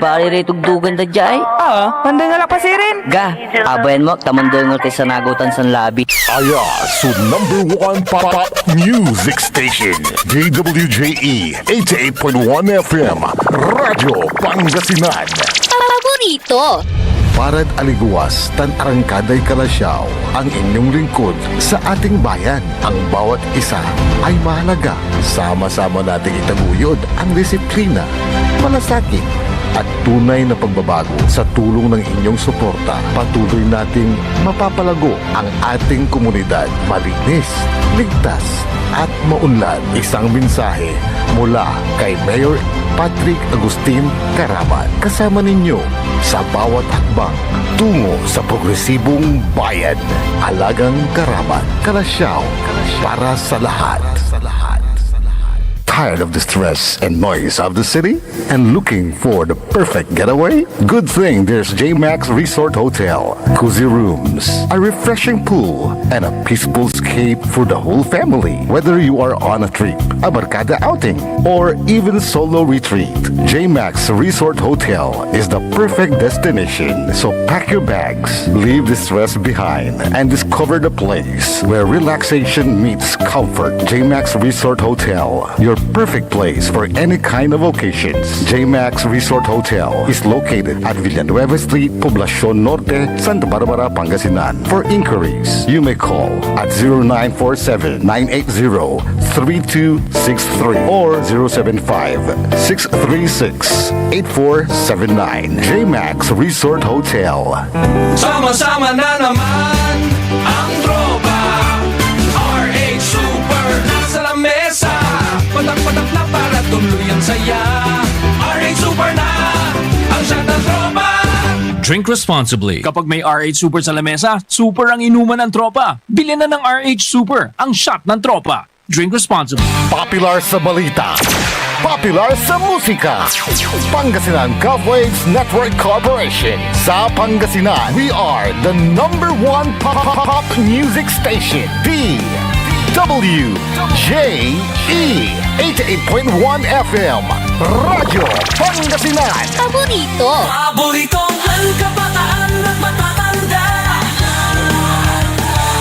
pare rito dugan da jay. Handa nga lang pa sirin. Ga, abayan mo, tamandong nga sa nagutan sa labi. Aya, so number one pop music station, DWJE 88.1 FM, Radyo Pangasinan. Paborito. Parad aliguas, tan arangkaday kalasyaw, ang inyong lingkod sa ating bayan. Ang bawat isa ay mahalaga. Sama-sama nating itaguyod ang disiplina, malasakit, at tunay na pagbabago. Sa tulong ng inyong suporta, patuloy nating mapapalago ang ating komunidad. Malinis, ligtas, at maunlad. Isang mensahe mula kay Mayor Patrick Agustin Caraman. Kasama ninyo sa bawat hakbang tungo sa progresibong bayan. Alagang Caraman, Kalasyaw, para sa lahat. Tired of the stress and noise of the city and looking for the perfect getaway? Good thing there's J-Max Resort Hotel. Cozy rooms, a refreshing pool, and a peaceful escape for the whole family. Whether you are on a trip, a barkada outing, or even solo retreat, J-Max Resort Hotel is the perfect destination. So pack your bags, leave the stress behind, and discover the place where relaxation meets comfort. J-Max Resort Hotel, your perfect place for any kind of occasions. J-Max Resort Hotel is located at Villanueva Street, Poblacion Norte, Santa Barbara, Pangasinan. For inquiries, you may call at 0947-980-3263 or 075-636-8479. J-Max Resort Hotel. Sama-sama na naman ang tropa. RH Super nasa lamesa. Patak-patak na para tuloy ang saya. RH Super na ang shot ng tropa. Drink responsibly. Kapag may RH Super sa lamesa, super ang inuman ng tropa. Bilhin na ng RH Super, ang shot ng tropa. Drink responsibly. Popular sa balita, popular sa musika. Pangasinan Golfwaves Network Corporation. Sa Pangasinan, we are the number one pop music station. DWJE 88.1 FM, Radyo Pangasinan. Paborito. Paboritong halkabataan at matatanda.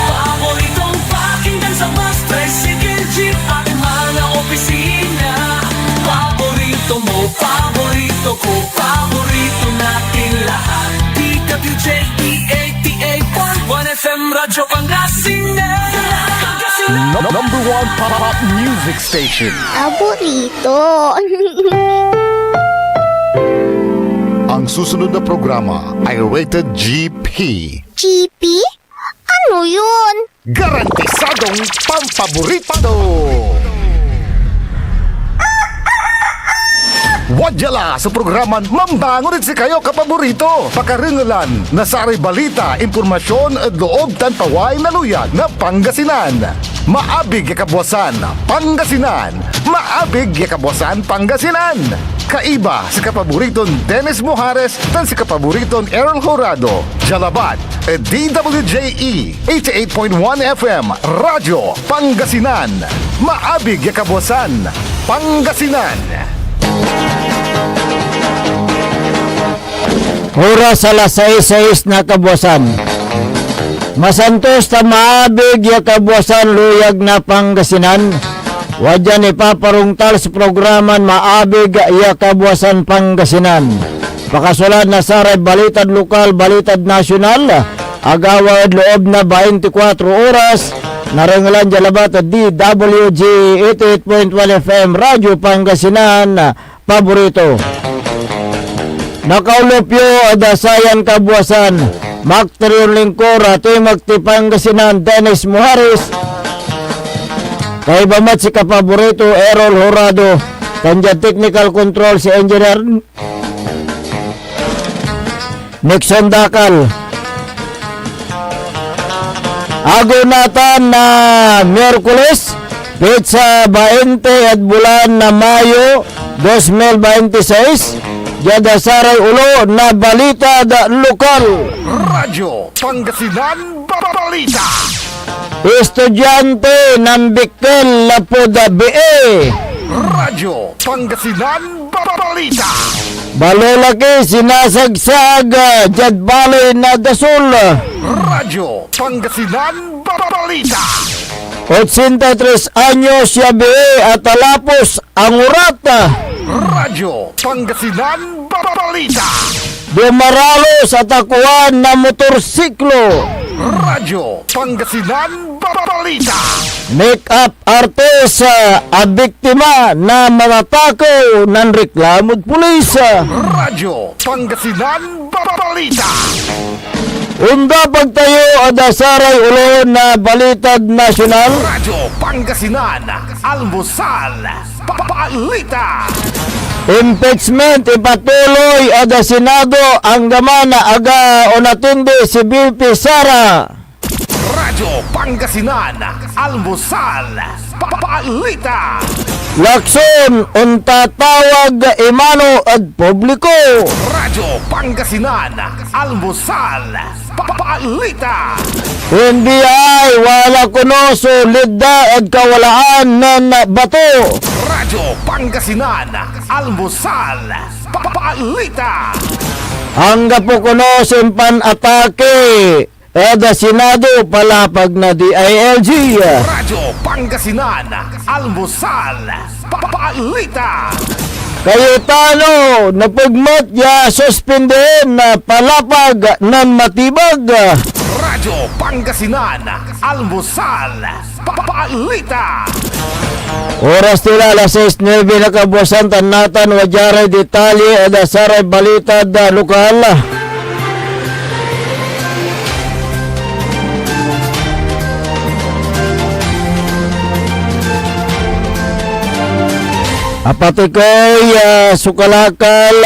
Paboritong pakinggan sa bus, tricycle, jeep at mga opisina. Paborito mo, paborito ko, paborito natin lahat. DWJE 88.1 FM, Radyo Pangasinan. Number one pop music station. Paborito. Ang susunod na programa ay rated GP. GP? Ano yun? Garantisadong pampaborito! Wadyala sa programan Mambangon si kayo kapaborito. Pakaringalan na saray balita, impormasyon at loob tanpaway na luyag na Pangasinan. Maabig yakabwasan Pangasinan. Maabig yakabwasan Pangasinan. Kaiba si kapaboriton Dennis Mojares dan si kapaboriton Errol Horado. Jalabat at DWJE 88.1 FM Radyo Pangasinan. Maabig yakabwasan Pangasinan. Oras alas 6:06 na kabuwasan. Masantos ta maabig ya kabuwasan luyag na Pangasinan. Wadyan ipaparungtal sa programan maabig ya kabuwasan Pangasinan. Pakasulad na saray balitad lokal, balitad nasyonal. Agawad loob na 24 oras. Narangalan jalabat at DWG 88.1 FM Radyo Pangasinan. Paborito. Nakaulopyo adasayan kabuwasan. Makterion Lingkora, Timog Pangasinan, Dennis Mojares. Kay bamat si kapaborito Errol Horado. Kanya technical control si engineer Nixon Dakal. Agunatan na Miyerkules, Pizza 20 at bulan na Mayo 2026. Yada saray ulo na balita da lokal. Radyo Pangasinan Balita. Estudyante ng Bicol Lapu da BE. Radyo Pangasinan Balita. Balolaki sinasagsag Jad Baloy na dasol. Radyo Pangasinan Balita. 83 anyos yabi at talapos ang urat. Radyo Pangasinan Balita. Dumaralo sa takuan na motorsiklo. Radyo Pangasinan Balita. Make-up artist a biktima na matatakaw ng reklamod pulis. Radyo Pangasinan Balita. Unda pagtayo ada saray ulo na balitad nasyonal. Radyo Pangasinan Almusal Balita. Impeachment ipatuloy ada Senado ang gamana aga o natindi si BP Sara. Radyo Pangasinan Almusal Balita. Lakson unta tawag imano at publiko. Radyo Pangasinan Almusal Balita. Hindi ay wala kuno solida at kawalaan ng bato. Radyo Pangasinan Almusal Balita. Hangga po kuno simpan atake eda Senado palapag na DILG. Radyo Pangasinan Almusal Balita. Cayetano napagmat ya suspendin na palapag ng matibag. Radyo Pangasinan Almusal Balita. Oras nila alas 6:09 na kabuasan tanatan wajaray detalye eda saray balita da lokal. Apatikoy sukalakal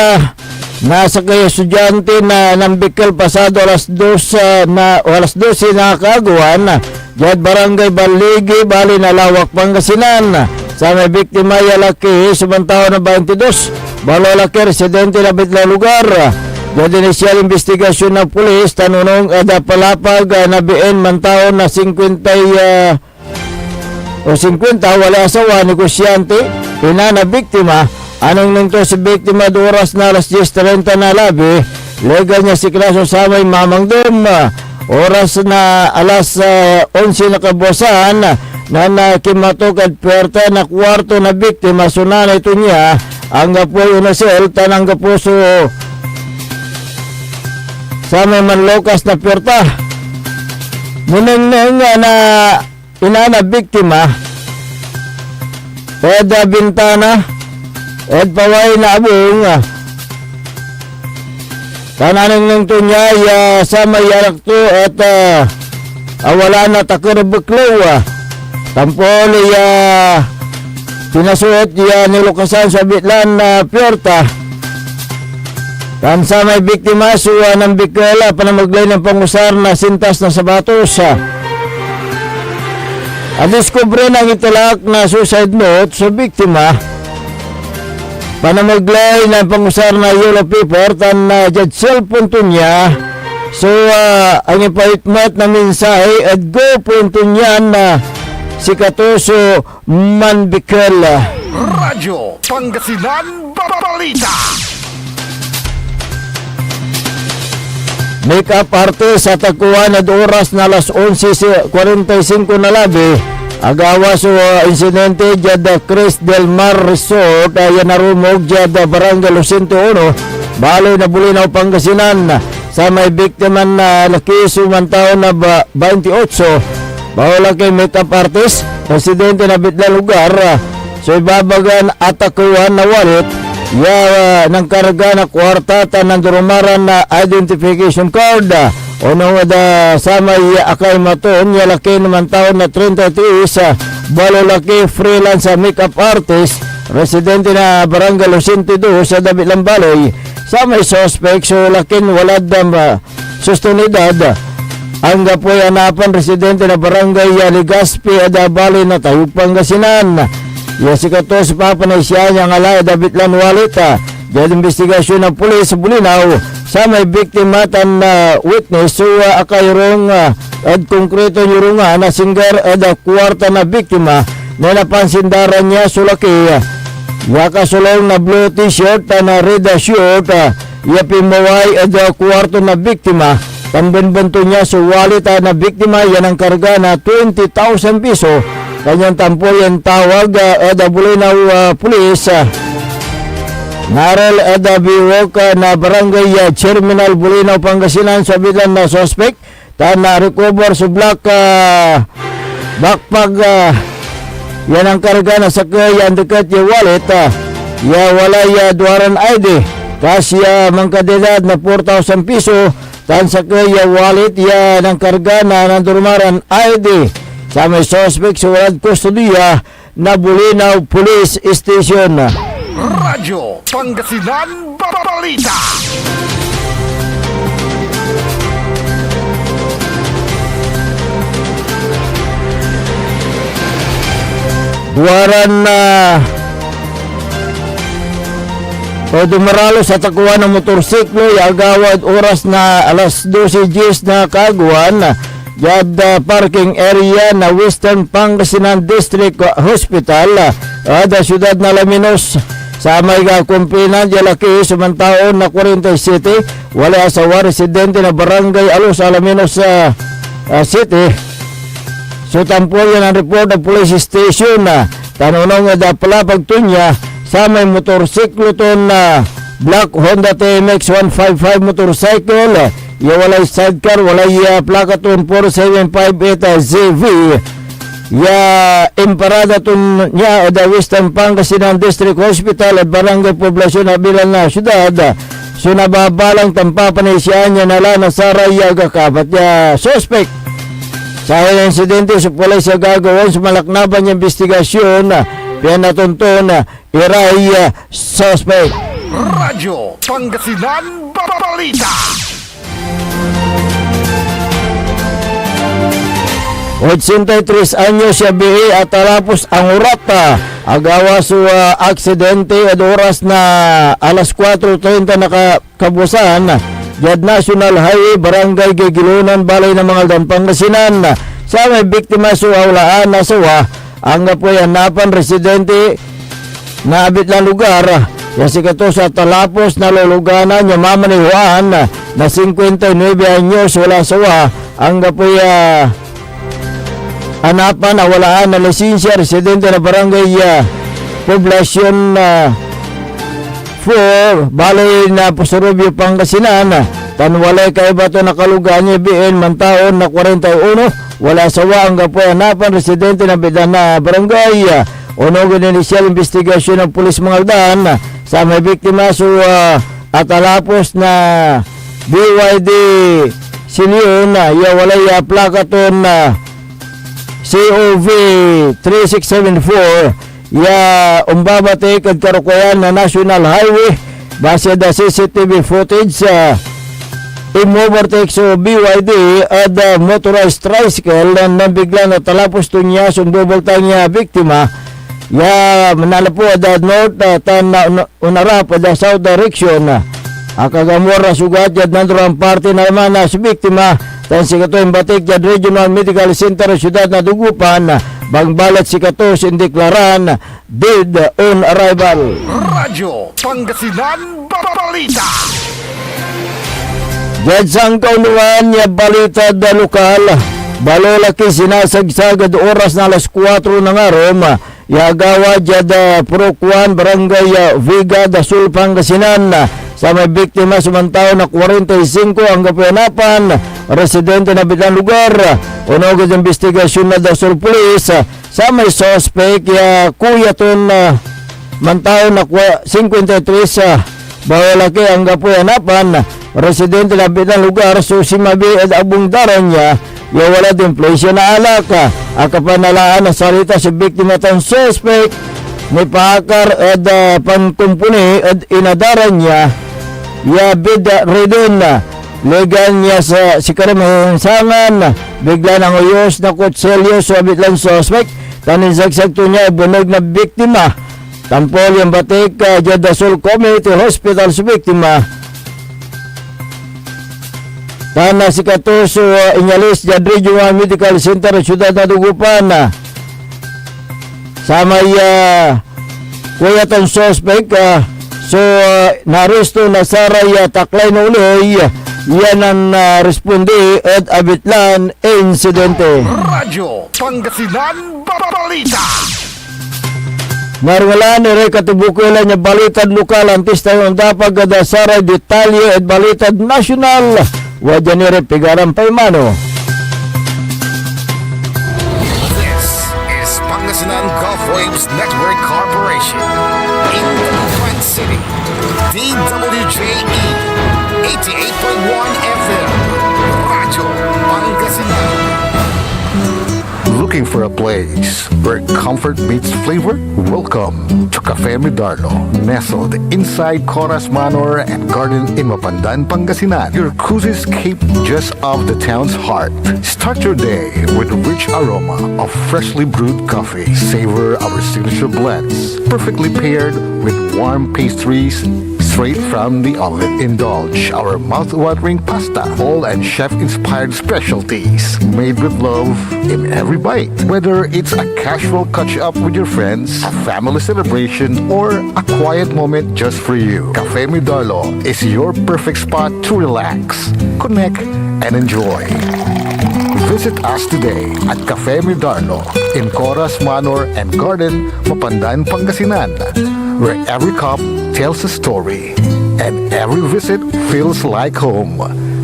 nasa kayo estudyante na nambikal pasado alas 2 na alas 12 na kagawan Jad Barangay Baligi, Bali na Lawak, Pangasinan. Sa may biktima yalaki sumantaon na 22 balolaki residente na bitla lugar. Jad inisyal investigasyon ng pulis tanunong ada palapag na bien mantaon na 50 wala asawa negosyante ina na biktima. Anong nito si biktima do oras na alas 10:30 na labi legal niya si klaso sa may mamangdom. Oras na alas 11 na kabuasan na nakimatokad puwerta na kwarto na biktima sunana ito niya ang gapoy unasel tanang gapuso sa may manlokas na puwerta. Munang na inana biktima eda bintana ed paway na abong kananang ng tunyay sa mayarak to at awala na takarabuklaw tampoli pinasuot nilukasan sa bitlan na pyorta kan sa may biktima suwa ng bikala panamaglay ng pangusar na sintas na sabatos. Adiskubre ng italak na suicide note sa biktima panamaglay ng pangusar na yellow paper tan jad cellphone to niya. So ang ipaitmat na mensahe at go punto niya na si Katoso Manbikal. Radyo Pangasinan Balita. Make-up artist sa takuan na oras na alas 11:45 na labi. Agawa so insidente jad Chris Del Mar Resort yan narumog jad Barangay Lucinto 1 Baloy na Bulinaw, Pangasinan. Sa may biktima na laki sumantaon na 28 bawala kay make-up artist residente na bitla lugar. So ibabagan atakuan na wallet ng karga na kwarta ng durumaran na identification card. Unong sa may akay maton yalaki naman taon na 33 balolaki freelance makeup artist residente na Barangay Lucinto 2 sa Dabilang Baloy. Sa may suspect so lakin walad sustenidad ang gapoy anapan residente na Barangay Ligaspi ada Baloy na Tayug, Pangasinan. Si Katos papanay siya niyang alay Dabitlan walita. Dahil investigasyon ng pulis sa Bulinaw sa may biktima tan witness so akayrong at konkreto nirunga na singgar at kwarta na biktima na napansindaran niya sulaki Ya kasulong na blue t-shirt na red shirt, ya pimaway at kwarto na biktima. Pambinbento niya sa wallet na biktima, yan ang karga na 20,000 piso. Kanyang tampo yan tawag at Bulinaw Police. Naral at biwok na barangay Terminal Bulinaw, Pangasinan, sabitan na suspect. Na recover sa black backpack, yan ang karga na sakay ang dekat yung wallet. Ya walay duaran ID kasi mangkadedad na 4,000 piso. Tan sakay wallet yan ang karga na nandurmaran ID sa may suspect sa walad kustodiya na Bulinaw Police Station. Radyo Pangasinan Balita. Duwaran na dumaralo sa takuan ng motorsiklo, agawad oras na alas 12:10 na kaguan. Yad parking area na Western Pangasinan District Hospital da siyudad na Alaminos. Sa may kumpinan lalaki sumantaon na 47, wala asawa, residente na barangay Alos, Alaminos City. So tampo yan ang report ng police station na tanunong da pala pagtunya sa may motorsiklo ton na black Honda TMX 155 motorcycle. Ya walay sidecar, walay plaka ton 4758 ZV. Ya imparada ton niya da Western Pangasinan District Hospital at barangay poblasyon na bilang na syudad. So nababalang tampapanisyan niya nala na saraya gakabat ya suspect. Sa insidente sa pulis gagawin sa malaknaban niya investigasyon, pinatunton iray suspect. Radyo Pangasinan Balita. 83 anyos siya bihi at talapos ang urata. Agawa sa aksidente at oras na alas 4:30 na kabusan. Yad National Highway, Barangay Gigilunan, Balay ng mga Pangasinan. Sa may biktima sa awlaan na sawa, ang po yan napan residente na abit na lugar. Yasi kato sa talapos na luluganan niya mamanihuan na 59 anyos wala sawa. Ang po yan anapan awalaan na lisensya residente na barangay poblasyon 4 Balay na Pusurubyo, Pangasinan. Tanwalay kay bato nakalugan niya BN mantaon na 41 wala sawa. Ang po anapan residente na bidan na barangay onogon initial investigation ng pulis Mangaldan sa may biktima so at alapos na BYD Silion ya walay plaka ton COV 3674 ya umbabate kad karukuyan na National Highway base da CCTV footage imovertake so BYD at motorized tricycle na nabigla na talapos to niya sundubol niya biktima ya manalapo da north tan unarap da south direction akagamora sugat yad nandurang parte na naman na si biktima tan si kato imbatik yad Regional Medical Center siyudad na Dugupan bangbalat si kato sindeklaran dead on arrival. Radyo Pangasinan Balita. Yad sang kaunuan niya balita da lokal balolaki sinasagsagad oras na alas 4 ng arom yagawa yad Purokwan Barangay Viga da Sul, Pangasinan. Sa may biktima sumantao na 45 ang kapanapan residente na bitang lugar. Unogod investigasyon na Dasol Police sa may suspect ya kuya ton mantao na 53 bawalaki ang kapanapan residente na bitang lugar. So si mabi at abong daran niya ya wala din employee na alak akapanalaan na salita si biktima tan suspect may pakar at pankumpuni at inadaran niya ya bida redon legal niya sa sikaramansangan bigla ng uyos na kutselyo sabit lang suspect tanin sagsagto niya bunog na biktima tampol yung batik Jadasol Community Hospital sa biktima tana si Katoso inyalis Jad Regional Medical Center siyudad na Dugupan sa may kuya tong suspect. Naresto na Saray Taklay na uloy. Yan ang responde at abitlan insidente. Radyo Pangasinan Balita. Marwala ni Rey Katubukula niya balitad lokal antes tayo ang dapag kada Saray detalye at balitad nasyonal. Wadya ni Rey Pigaran Paimano. This is Pangasinan Gulf Waves Network Corporation. In the Front City. DWJE 88.1 FM. Radyo Pangasinan. Looking for a place where comfort meets flavor? Welcome to Cafe Medardo, nestled inside Coras Manor and Garden in Mapandan, Pangasinan. Your cozy escape just off the town's heart. Start your day with a rich aroma of freshly brewed coffee. Savor our signature blends, perfectly paired with warm pastries straight from the oven. Indulge our mouth-watering pasta, all and chef-inspired specialties made with love in every bite. Whether it's a casual catch-up with your friends, a family celebration, or a quiet moment just for you, Cafe Medardo is your perfect spot to relax, connect, and enjoy. Visit us today at Cafe Medardo in Coras Manor and Garden, Mapandan, Pangasinan, where every cup tells a story and every visit feels like home.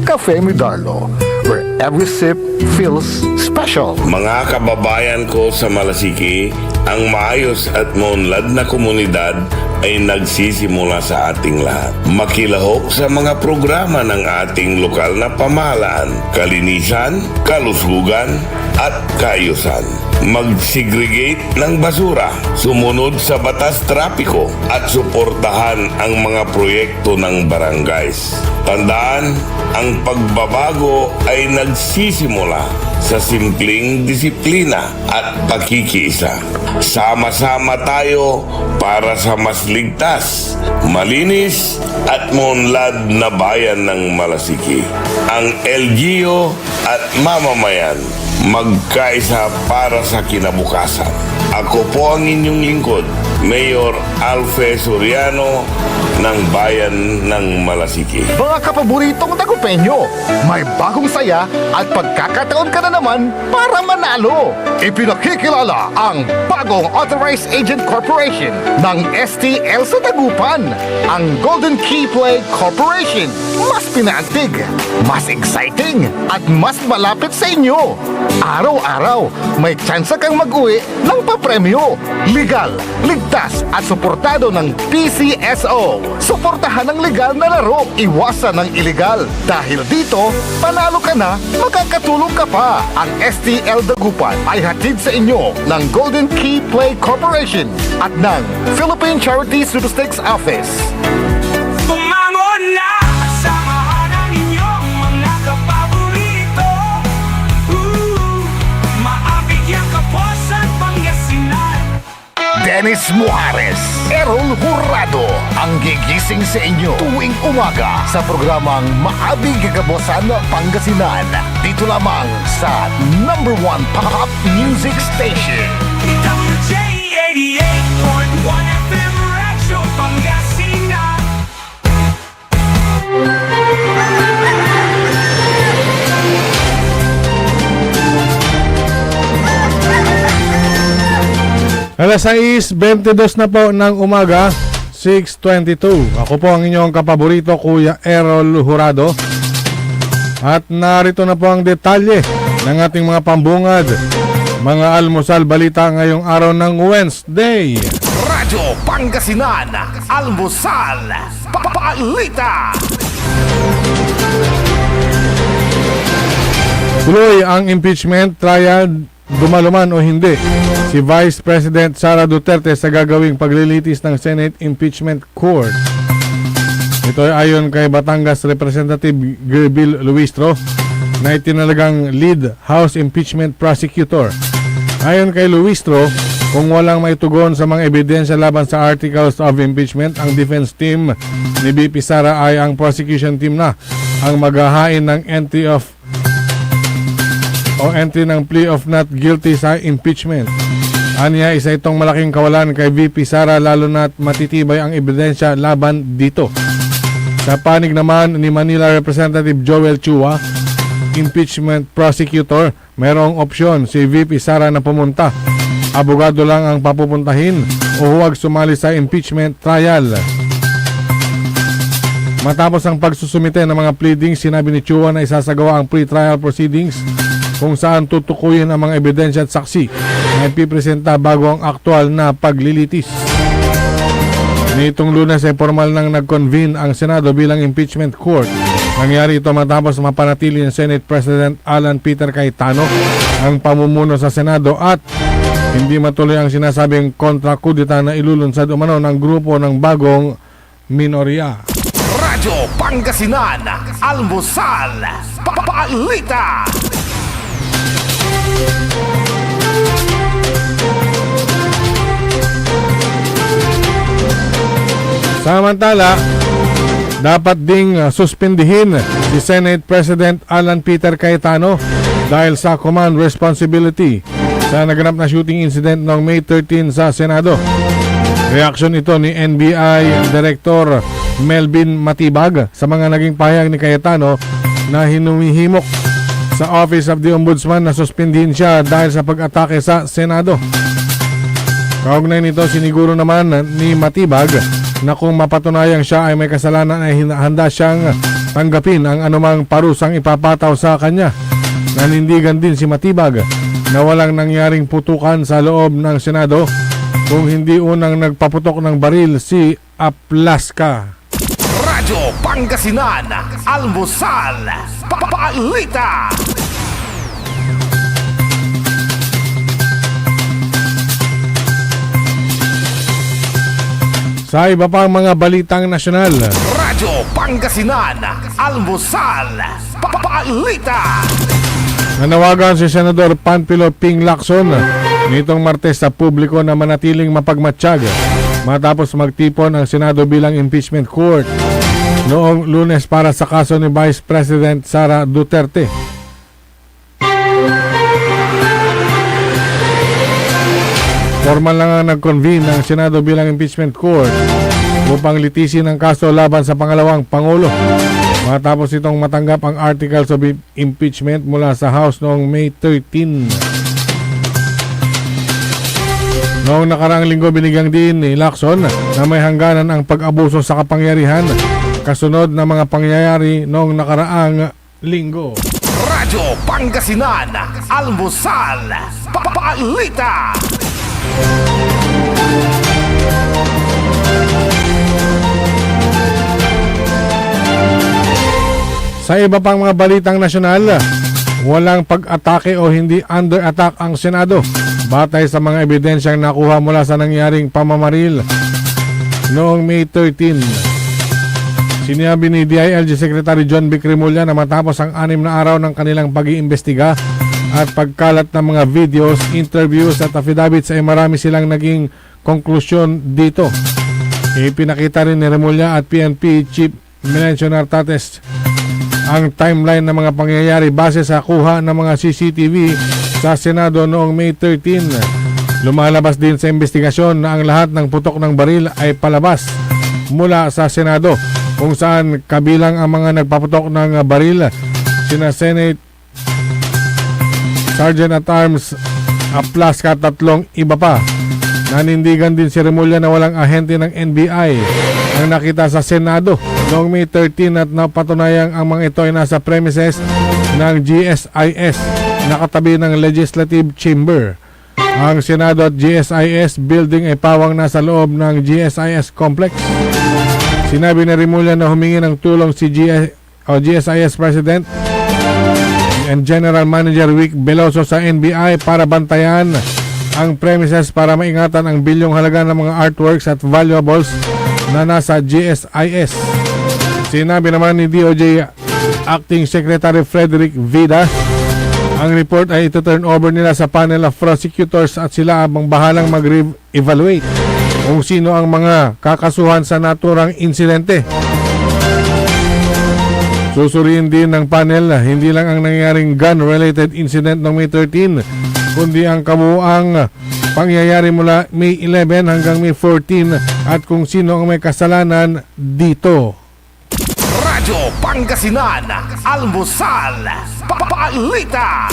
Cafe Medardo, where every sip feels special. Mga kababayan ko sa Malasiki, ang maayos at maunlad na komunidad ay nagsisimula sa ating lahat. Makilahok sa mga programa ng ating lokal na pamahalaan, kalinisan, kalusugan, at kaayusan. Mag-segregate ng basura, sumunod sa batas trapiko, at suportahan ang mga proyekto ng barangays. Tandaan, ang pagbabago ay nagsisimula sa simpleng disiplina at pakikiisa. Sama-sama tayo para sa mas ligtas, malinis at maunlad na bayan ng Malasiki. Ang LGU at mamamayan magkaisa para sa kinabukasan. Ako po ang inyong lingkod, Mayor Alfe Soriano ng Bayan ng Malasiki. Mga kapaboritong tagupenyo, may bagong saya at pagkakataon ka na naman para manalo. Ipinakikilala ang bagong Authorized Agent Corporation ng STL sa Dagupan, ang Golden Key Play Corporation. Mas pinaantig, mas exciting, at mas malapit sa inyo. Araw-araw, may tsansa kang mag-uwi ng papremyo. Legal, ligtas, at suportado ng PCSO. Suportahan ang legal na laro, iwasan ng illegal. Dahil dito, panalo ka na, makakatulong ka pa. Ang STL Dagupan ay hatid sa inyo ng Golden Key Play Corporation at ng Philippine Charity Statistics Office. Bumangon na! Samahan ang inyong mga kapaborito. Maabigyan ka po sa Pangasinan. Dennis Muarez, Errol Jurado ang gigising sa inyo tuwing umaga sa programang Maabig Kagabosan Pangasinan. Dito lamang sa #1 Pop Music Station. WJ 88.1 FM Radyo Pangasinan. Alas 6:22 na po ng umaga, 6:22. Ako po ang inyong kapaborito, Kuya Errol Jurado. At narito na po ang detalye ng ating mga pambungad, mga almusal balita ngayong araw ng Wednesday. Radyo Pangasinan, Almusal, Balita. Tuloy ang impeachment trial, dumaluman o hindi, si Vice President Sara Duterte sa gagawing paglilitis ng Senate Impeachment Court. Ito ay ayon kay Batangas Representative Gerbil Luistro na itinalagang lead House Impeachment Prosecutor. Ayon kay Luistro, kung walang maitugon sa mga ebidensya laban sa Articles of Impeachment, ang defense team ni BP Sara ay ang prosecution team na ang maghahain ng entry ng plea of not guilty sa impeachment. Anya, isa itong malaking kawalan kay VP Sara lalo na't matitibay ang ebidensya laban dito. Sa panig naman ni Manila Representative Joel Chua, impeachment prosecutor, mayroong opsyon si VP Sara na pumunta. Abogado lang ang papupuntahin o huwag sumali sa impeachment trial. Matapos ang pagsusumite ng mga pleadings, sinabi ni Chua na isasagawa ang pre-trial proceedings kung saan tutukuyin ang mga ebidensya at saksi na ipipresenta bago ang aktual na paglilitis. Nitong Lunes ay formal nang nag-convene ang Senado bilang impeachment court. Nangyari ito matapos mapanatili ng Senate President Alan Peter Cayetano ang pamumuno sa Senado at hindi matuloy ang sinasabing kontra-kudeta na ilulunsad umano ng grupo ng bagong minorya. Radyo Pangasinan, Almusal, Balita. Samantala, dapat ding suspindihin si Senate President Alan Peter Cayetano dahil sa command responsibility sa naganap na shooting incident noong May 13 sa Senado. Reaksyon ito ni NBI Director Melvin Matibag sa mga naging pahayag ni Cayetano na hinumihimok sa Office of the Ombudsman na suspindihin siya dahil sa pag-atake sa Senado. Kaugnay nito, siniguro naman ni Matibag na kung mapatunayang siya ay may kasalanan ay handa siyang tanggapin ang anumang parusang ipapataw sa kanya. Nanindigan din si Matibag na walang nangyaring putukan sa loob ng Senado kung hindi unang nagpaputok ng baril si Aplaska. Radyo Pangasinan, Almusal, Balita. Sa iba pang mga balitang nasyonal, Radyo Pangasinan, Almusal, Balita. nanawagan si Senador Panfilo Ping Lacson nitong Martes sa publiko na manatiling mapagmatsyag matapos magtipon ang Senado bilang impeachment court noong Lunes para sa kaso ni Vice President Sara Duterte. Formal lang ang nag-convene ng Senado bilang impeachment court upang litisin ang kaso laban sa pangalawang Pangulo matapos itong matanggap ang articles of impeachment mula sa House noong May 13. Noong nakaraang linggo, binigyang din ni Lacson na may hangganan ang pag-abuso sa kapangyarihan kasunod ng mga pangyayari noong nakaraang linggo. Radyo Pangasinan, Almusal, Balita. Sa iba pang mga balitang nasyonal, walang pag-atake o hindi under attack ang Senado batay sa mga ebidensyang nakuha mula sa nangyaring pamamaril noong May 13. Sinabi ni DILG Secretary John B. Cremulya na matapos ang 6 na araw ng kanilang pag-iimbestiga at pagkalat ng mga videos, interviews at affidavits ay marami silang naging konklusyon dito. Ipinakita rin ni Remulla at PNP Chief Melencio Nartates ang timeline ng mga pangyayari base sa kuha ng mga CCTV sa Senado noong May 13. Lumalabas din sa investigasyon na ang lahat ng putok ng baril ay palabas mula sa Senado kung saan kabilang ang mga nagpaputok ng baril sina Senate Sergeant at Arms Aplaska at 3 iba pa. Nanindigan din si Remulla na walang ahente ng NBI ang nakita sa Senado noong May 13 at napatunayang ang mga ito ay nasa premises ng GSIS na katabi ng Legislative Chamber. Ang Senado at GSIS building ay pawang nasa loob ng GSIS complex. Sinabi ni Remulla na humingi ng tulong si GSIS President and General Manager Vic Veloso sa NBI para bantayan ang premises para maingatan ang bilyong halaga ng mga artworks at valuables na nasa GSIS. Sinabi naman ni DOJ Acting Secretary Frederick Vida, ang report ay ito-turn over nila sa panel of prosecutors at sila ang bahalang mag-evaluate kung sino ang mga kakasuhan sa naturang insidente. Susuriin din ng panel hindi lang ang nangyaring gun-related incident noong May 13, kundi ang kabuuang pangyayari mula May 11 hanggang May 14 at kung sino ang may kasalanan dito. Radyo Pangasinan, Almusal, Papalita.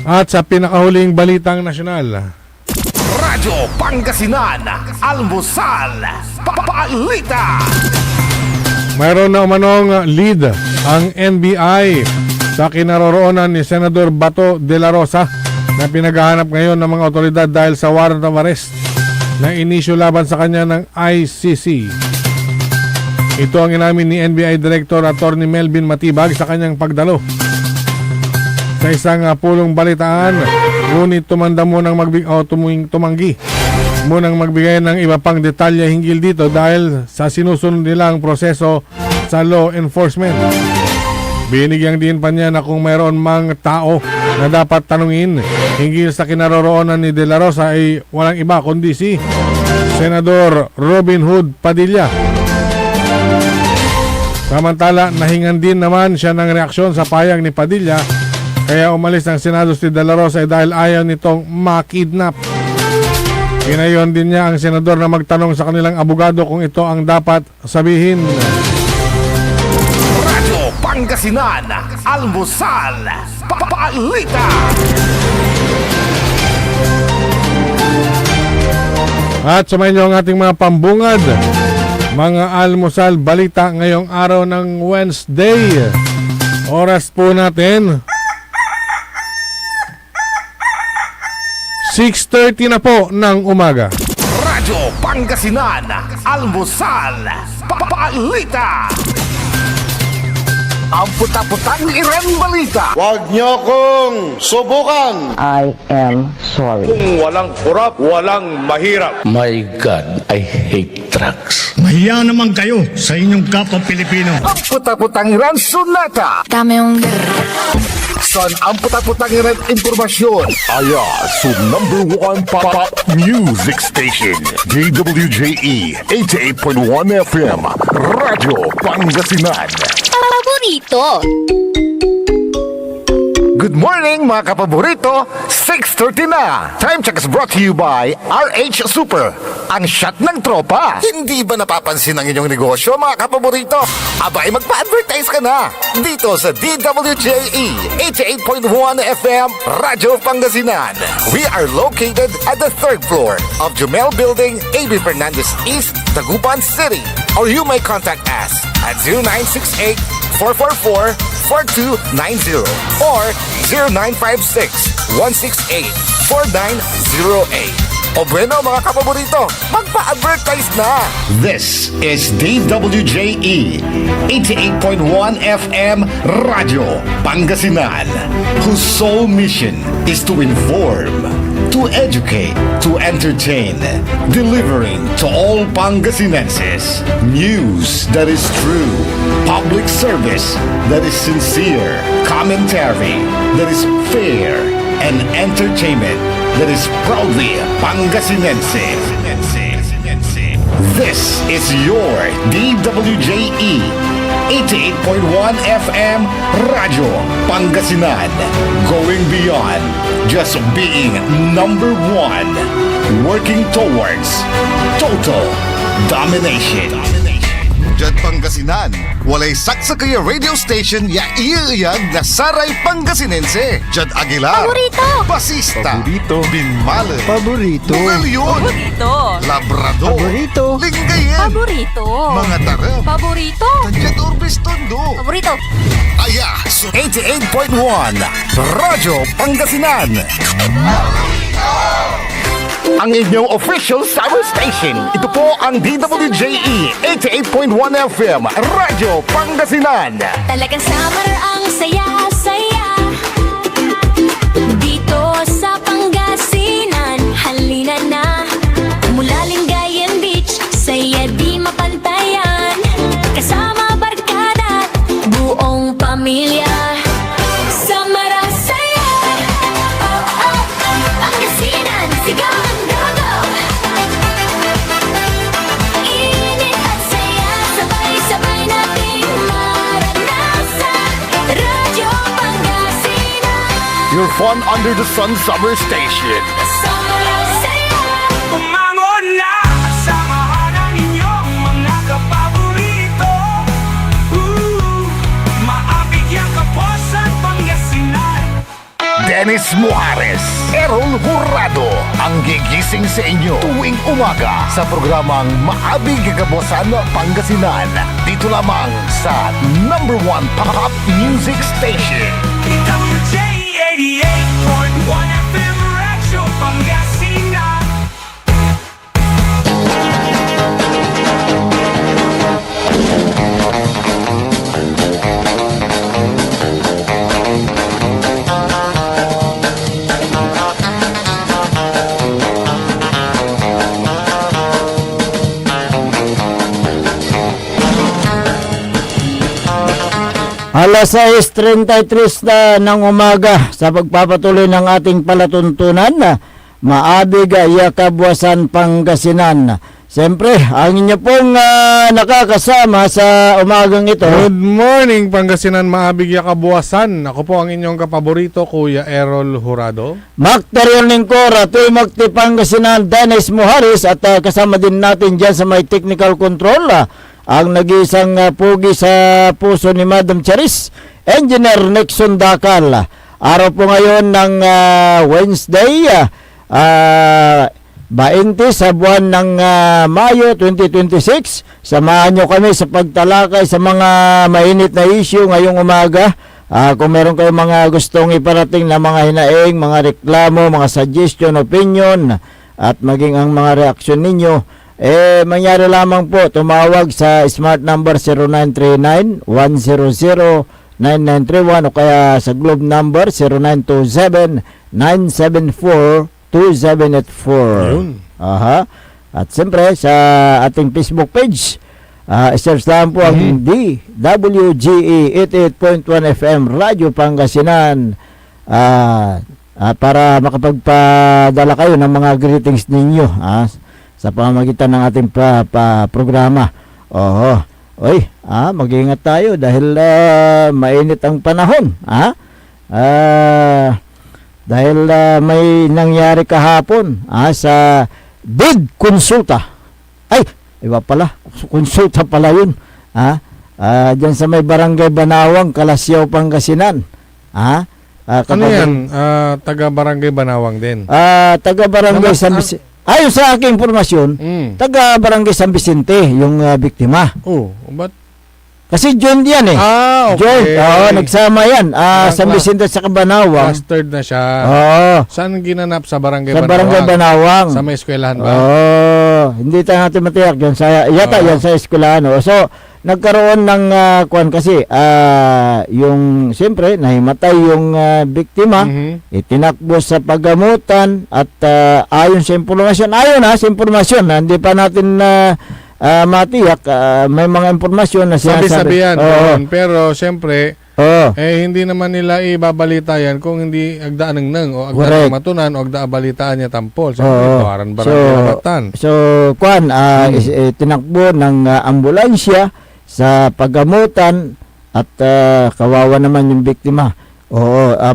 At sa pinakahuling balitang nasyonal, Radyo Pangasinan, Almusal, Papalita. mayroon na umanong lead ang NBI sa kinaroroonan ni Senador Bato de la Rosa na pinaghahanap ngayon ng mga otoridad dahil sa warrant of arrest na inisyu laban sa kanya ng ICC. Ito ang inamin ni NBI Director Attorney Melvin Matibag sa kanyang pagdalo sa isang pulong balitaan, ngunit tumanda munang tumanggi munang magbigay ng iba pang detalye hinggil dito dahil sa sinusunod nilang proseso sa law enforcement. Binigyang din pa niya na kung mayroon mang tao na dapat tanungin hinggil sa kinaroroonan ni De La Rosa ay walang iba kundi si Senador Robin Hood Padilla. Samantala, nahingan din naman siya ng reaksyon sa payag ni Padilla kaya umalis ng Senado si De La Rosa ayaw nitong makidnap. Ginayon din niya ang senador na magtanong sa kanilang abogado kung ito ang dapat sabihin. Radyo Pangasinan, Almusal, Papalita. At sumayin niyo ang ating mga pambungad, mga almusal balita ngayong araw ng Wednesday. Oras po natin 6:30 na po ng umaga. Radyo Pangasinan, Almusal, Papalita. Ang puta-putang Iren Balita. Huwag niyo kong subukan. I am sorry. Kung walang kurap, walang mahirap. My God, I hate drugs. Mahiya naman kayo sa inyong kapwa Pilipino. Ang puta-putang Iren Sunata. Dami yung... Son, ang puta-putang Iren Impormasyon. Aya, so #1 pop music station. DWJE 88.1 FM. Radyo Pangasinan. Paborito. Good morning mga kapaborito, 6:30 na. Time check is brought to you by RH Super, ang shot ng tropa. Hindi ba napapansin ang inyong negosyo mga kapaborito? Abay magpa-advertise ka na dito sa DWJE 88.1 FM Radyo Pangasinan. We are located at the 3rd floor of Jumel Building, AB Fernandez East, Dagupan City. Or you may contact us at 0968-444-4290 or 0956-168-4908. O bueno mga kapaborito, magpa-advertise na! This is DWJE 88.1 FM Radio Pangasinan, whose sole mission is to inform, to educate, to entertain, delivering to all Pangasinenses news that is true, public service that is sincere, commentary that is fair, and entertainment that is proudly Pangasinense. This is your DWJE 88.1 FM Radio Pangasinan, going beyond just being #1, working towards total domination. Diyan Pangasinan, walay saksakaya radio station ya iiyag na saray Pangasinense. Diyan Aguilar, Paborito. Basista, Paborito. Binmale, Paborito. Bugalyon, Paborito. Labrador, Paborito. Lingayen, Paborito. mga tarap, Paborito. Tanyat Urbis Tondo. Paborito. Aya, so 88.1 Radyo Pangasinan. Ang inyong official summer station. Ito po ang DWJE 88.1 FM Radyo Pangasinan. Talagang summer ang saya-saya. Dito sa Pangasinan, halina na. Mula Lingayen Beach, saya di mapantayan. Kasama barkada, buong pamilya. Summer ang saya. Oh, oh, Pangasinan, sigaw ang gago. Init at saya, sabay-sabay nating maranasan. fun under the sun summer station. Kasama lang saya. Umangon na, samahan ang inyong mga kapaborito. Maabigyan ka po sa Pangasinan. Dennis Muarez, Errol Jurado, ang gigising sa inyo tuwing umaga sa programang Maabig Kagabosan Pangasinan. Dito lamang sa number 1 pop music station. WJ 88.1 FM Radyo Pangasinan. Alas 6:33 na ng umaga sa pagpapatuloy ng ating palatuntunan na Maabig Yakabwasan Pangasinan. Siyempre, ang inyo pong nakakasama sa umagang ito. Good morning, Pangasinan, Maabig Yakabuasan. Ako po ang inyong kapaborito, Kuya Errol Jurado. Makterial Lingkora, Tuy Makti Pangasinan, Dennis Muharis at kasama din natin dyan sa may technical control. Ang nag-iisang pugi sa puso ni Madam Charis, Engineer Nixon Dakal. Araw po ngayon ng Wednesday, 20 sa buwan ng Mayo 2026. Samahan nyo kami sa pagtalakay sa mga mainit na issue ngayong umaga. Kung meron kayong mga gustong iparating na mga hinaing, mga reklamo, mga suggestion, opinion, at maging ang mga reaksyon ninyo, mangyari lamang po, tumawag sa smart number 0939-100-9931 o kaya sa Globe number 0927-974-2784. Yun. Aha. At siyempre sa ating Facebook page, search lang po ang DWGE 88.1 FM Radyo Pangasinan para makapagpadala kayo ng mga greetings ninyo sa pamamagitan ng ating programa. Oy, mag-iingat tayo dahil mainit ang panahon. Dahil may nangyari kahapon sa bid konsulta. Ay, iba pala. Konsulta pala yun. Diyan sa may barangay Banawang, Kalasyaw, Pangasinan. Ano yan? Taga Barangay Banawang din. Taga Barangay San Vicente. Ayon sa aking informasyon, taga Barangay San Vicente yung biktima. Ba't? Kasi joint yan eh. Okay. Joint. Nagsama yan. San Vicente sa Banawang. Clustered na siya. Saan ginanap? Sa Barangay Sa Banawang? Barangay Banawang. Sa may eskwelahan ba? Hindi tayo natin matiyak. Yan sa eskwelahan. So, nagkaroon ng kasi yung siyempre nahimatay yung biktima, itinakbo sa paggamutan at ayon sa impormasyon, sa impormasyon hindi pa natin matiyak, may mga impormasyon na sabi-sabihan pero siyempre hindi naman nila ibabalita yan kung hindi agdaan ng o agdaan ng matunan o agdaan balitaan niya tampol. Barangay Labatan. So, tinakbo ng ambulansya sa paggamutan at kawawa naman yung biktima.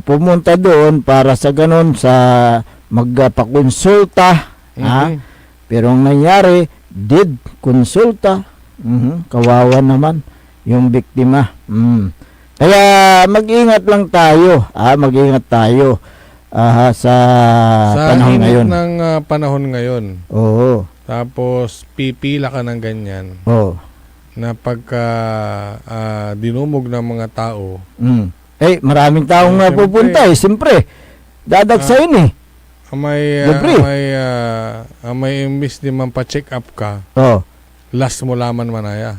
Pumunta doon para sa ganun sa magpakonsulta. Pero ang nangyari, did konsulta. Kawawa naman yung biktima. Kaya mag-ingat lang tayo. Mag-ingat tayo sa panahon ngayon. Sa init ng panahon ngayon. Tapos pipila ka ng ganyan. Na pagka dinumog ng mga tao. Maraming taong pupunta siyempre. Dadagsayin may imbis di man pa-check up ka. Last mo laman manaya.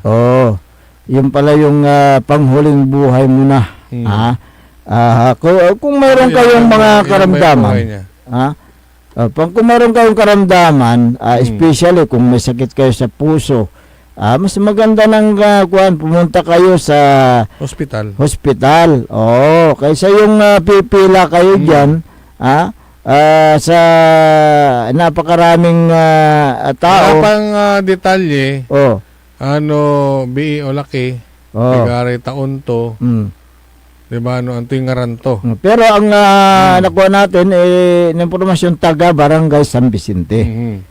Yung pala yung panghuling buhay mo na. Kung mayroon kayong mga karamdaman. Kung mayroon kayong karamdaman, especially kung may sakit kayo sa puso, mas maganda ng pumunta kayo sa hospital. Kaysa yung pipila kayo diyan, sa napakaraming tao. Pang detalye. BI o laki. Igari taon to. Diba, ano, ang tingaran to. Pero ang nakuha natin, ng impormasyon taga Barangay San Vicente,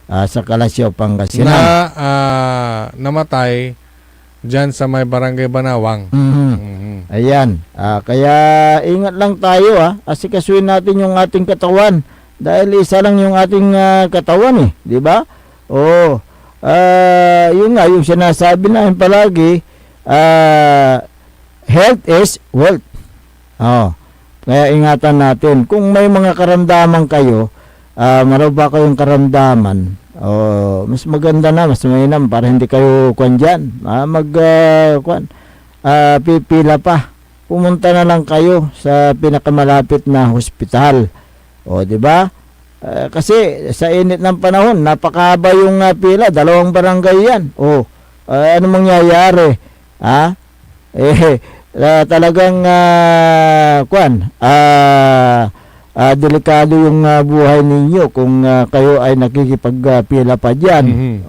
sa Kalasyaw, Pangasinan. Namatay dyan sa may Barangay Banawang. Ayan. Kaya ingat lang tayo, asikasuin natin yung ating katawan. Dahil isa lang yung ating katawan di ba? Oo. Yun nga, yung sinasabi namin palagi, health is wealth. Kaya ingatan natin. Kung may mga karamdaman kayo, meron ba kayong karamdaman, mas maganda na, mas mainam para hindi kayo kwan dyan. Pipila pa. Pumunta na lang kayo sa pinakamalapit na hospital. Di ba? Kasi sa init ng panahon, napakahaba yung pila, 2 barangay yan. Ano mangyayari? Talagang delikado yung buhay ninyo kung kayo ay nakikipagpila pa dyan.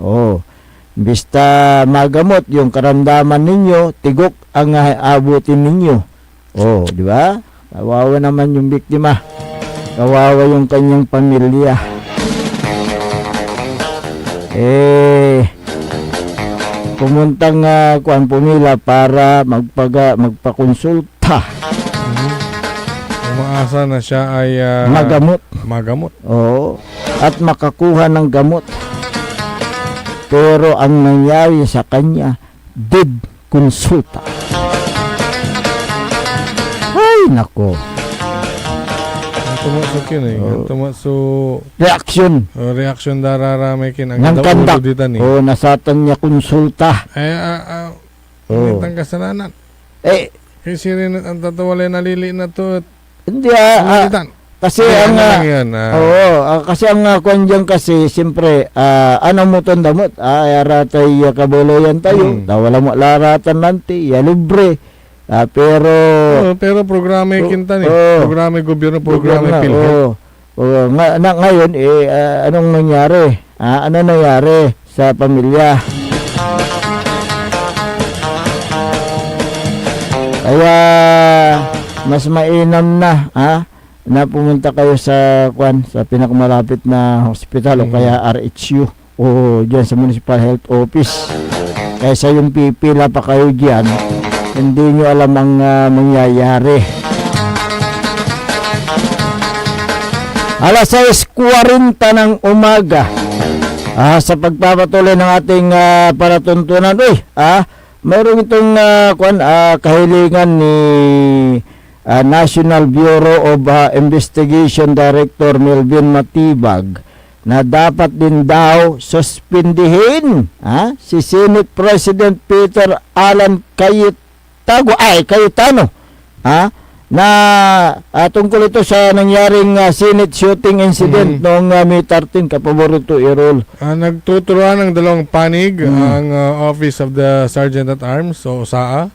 Basta magamot yung karamdaman ninyo, tigok ang abutin ninyo. Di ba? Kawawa naman yung biktima. Kawawa yung kanyang pamilya. Pumuntang pumila para magpakonsulta. Umaasa na siya ay magamot. At makakuha ng gamot. Pero ang nangyari sa kanya, dead konsulta. Ay, nako. Tumasok yun reaction. Reaction dararamay kin ang Ng kandak. Nasatan niya konsulta. Ang kasalanan. Kasi rin ang tatawalay nalili na to. Hindi kasi kasi ang kwanjang kasi siyempre ano mo tandamot aratay kaboloyan tayo wala mo laratan nanti libre. Pero programa kintan programa gobyerno, programa PhilHealth. Ngayon anong nangyari? Ano nangyari sa pamilya? Kaya mas mainam na na pumunta kayo sa pinakamalapit na hospital o kaya RHU o diyan sa Municipal Health Office. Kaysa yung pipila pa kayo diyan, hindi nyo alam ang mangyayari. Alas 6:40 ng umaga, sa pagpapatuloy ng ating palatuntunan, mayroon itong kahilingan ni National Bureau of Investigation Director Melvin Matibag na dapat din daw suspindihin si Senate President Peter Alan Cayetano na tungkol ito sa nangyaring Senate shooting incident noong May 13 kapaborito i-roll. Nagtuturuan ng 2 panig ang Office of the Sergeant at Arms o OSAA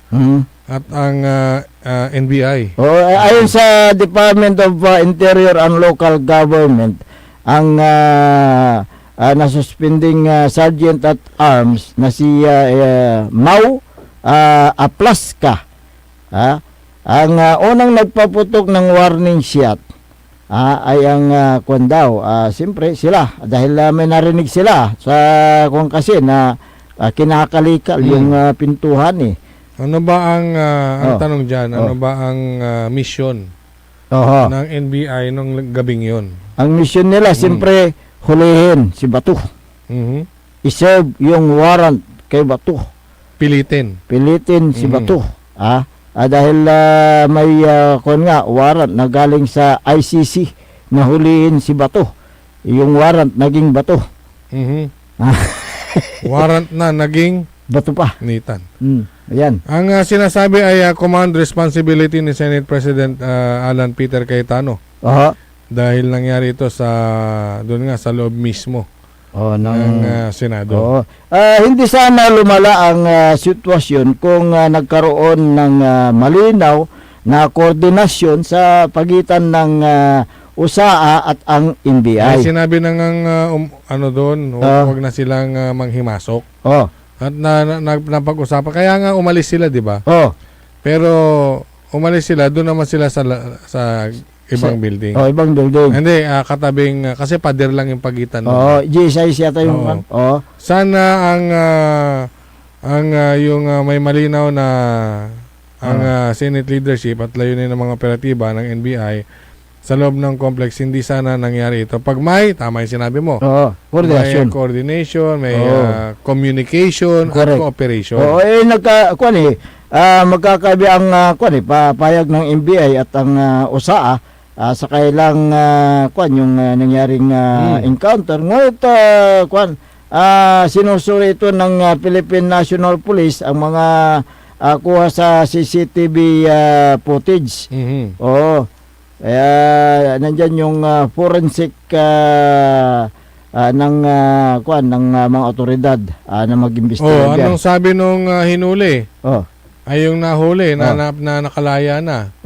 at ang NBI. Ayon sa Department of Interior and Local Government, ang nasuspending Sergeant at Arms na si Mau Aplaska, ang unang nagpaputok ng warning shot ay ang siyempre sila dahil may narinig sila sa kasi na kinakalikal yung pintuhan Ano ba ang tanong dyan? Ano ba ang mission ng NBI nung gabing yon? Ang mission nila siyempre hulihin si Bato. I-serve yung warrant kay Bato. Pilitin si Bato. Dahil may warrant na galing sa ICC na hulihin si Bato. Yung warrant naging Bato. Warrant na naging Bato pa. Nitan. Ayan. Ang sinasabi ay command responsibility ni Senate President Alan Peter Cayetano. Dahil nangyari ito sa loob mismo ng Senado. Hindi sana lumala ang sitwasyon kung nagkaroon ng malinaw na koordinasyon sa pagitan ng USAA at ang NBI. Sinabi na huwag na silang manghimasok. At napag-usapan. Kaya nga umalis sila, di ba? Pero umalis sila, doon naman sila sa ibang building. Oh, ibang building. Hindi, katabing, kasi pader lang yung pagitan. Oh, GSI yata yung Oo. oh. Sana yung may malinaw na ang Senate leadership at layunin ng mga operatiba ng NBI sa loob ng complex, hindi sana nangyari ito. Pag tama yung sinabi mo, Oh, may coordination. coordination, may Oo. communication, at Correct. cooperation. Oo, magkakabi ang papayag ng NBI at ang USAA sa kailang yung nangyaring encounter. Ngunit sinusuri ito ng Philippine National Police ang mga kuha sa CCTV footage. Mhm. Oo. Kaya nandyan yung forensic ng mga otoridad na mag-imbestiga. Anong sabi nung hinuli? Oh. Ay yung nahuli na nakalaya na.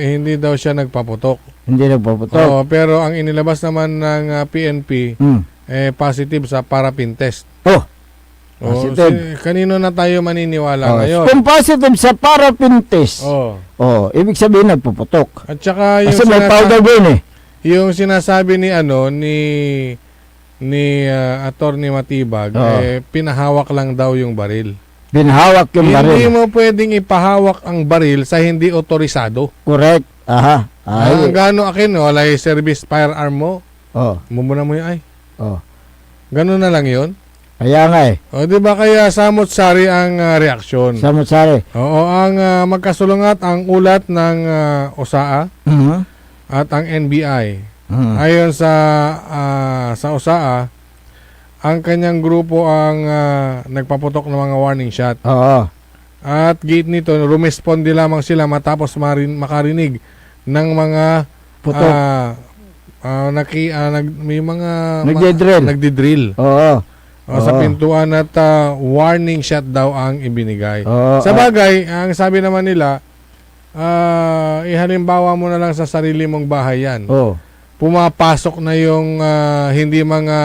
Hindi daw siya nagpaputok. Hindi nagpaputok. Pero ang inilabas naman ng PNP positive sa parapin test. Positive. Kanino na tayo maniniwala ngayon? Kung positive sa parapin test, ibig sabihin nagpuputok. At saka yung Kasi may powder doon yung sinasabi ni Attorney Matibag, pinahawak lang daw yung baril. Pinahawak yung baril. Hindi mo pwedeng ipahawak ang baril sa hindi otorisado. Correct. Aha. Ang gano akin, wala yung service firearm mo. Mumuna mo yung Gano'n na lang yun. Kaya nga Di ba kaya samot-sari ang reaksyon? Samot-sari. Oo, ang magkasulungat ang ulat ng USAA at ang NBI. Ayon sa USAA, ang kanyang grupo ang nagpaputok ng mga warning shot. At gate nito, rumesponde lamang sila matapos makarinig ng mga putok. May mga Nagdidrill. Sa pintuan at warning shot daw ang ibinigay. Sa bagay, ang sabi naman nila, ihalimbawa mo na lang sa sarili mong bahay yan. Pumapasok na yung hindi mga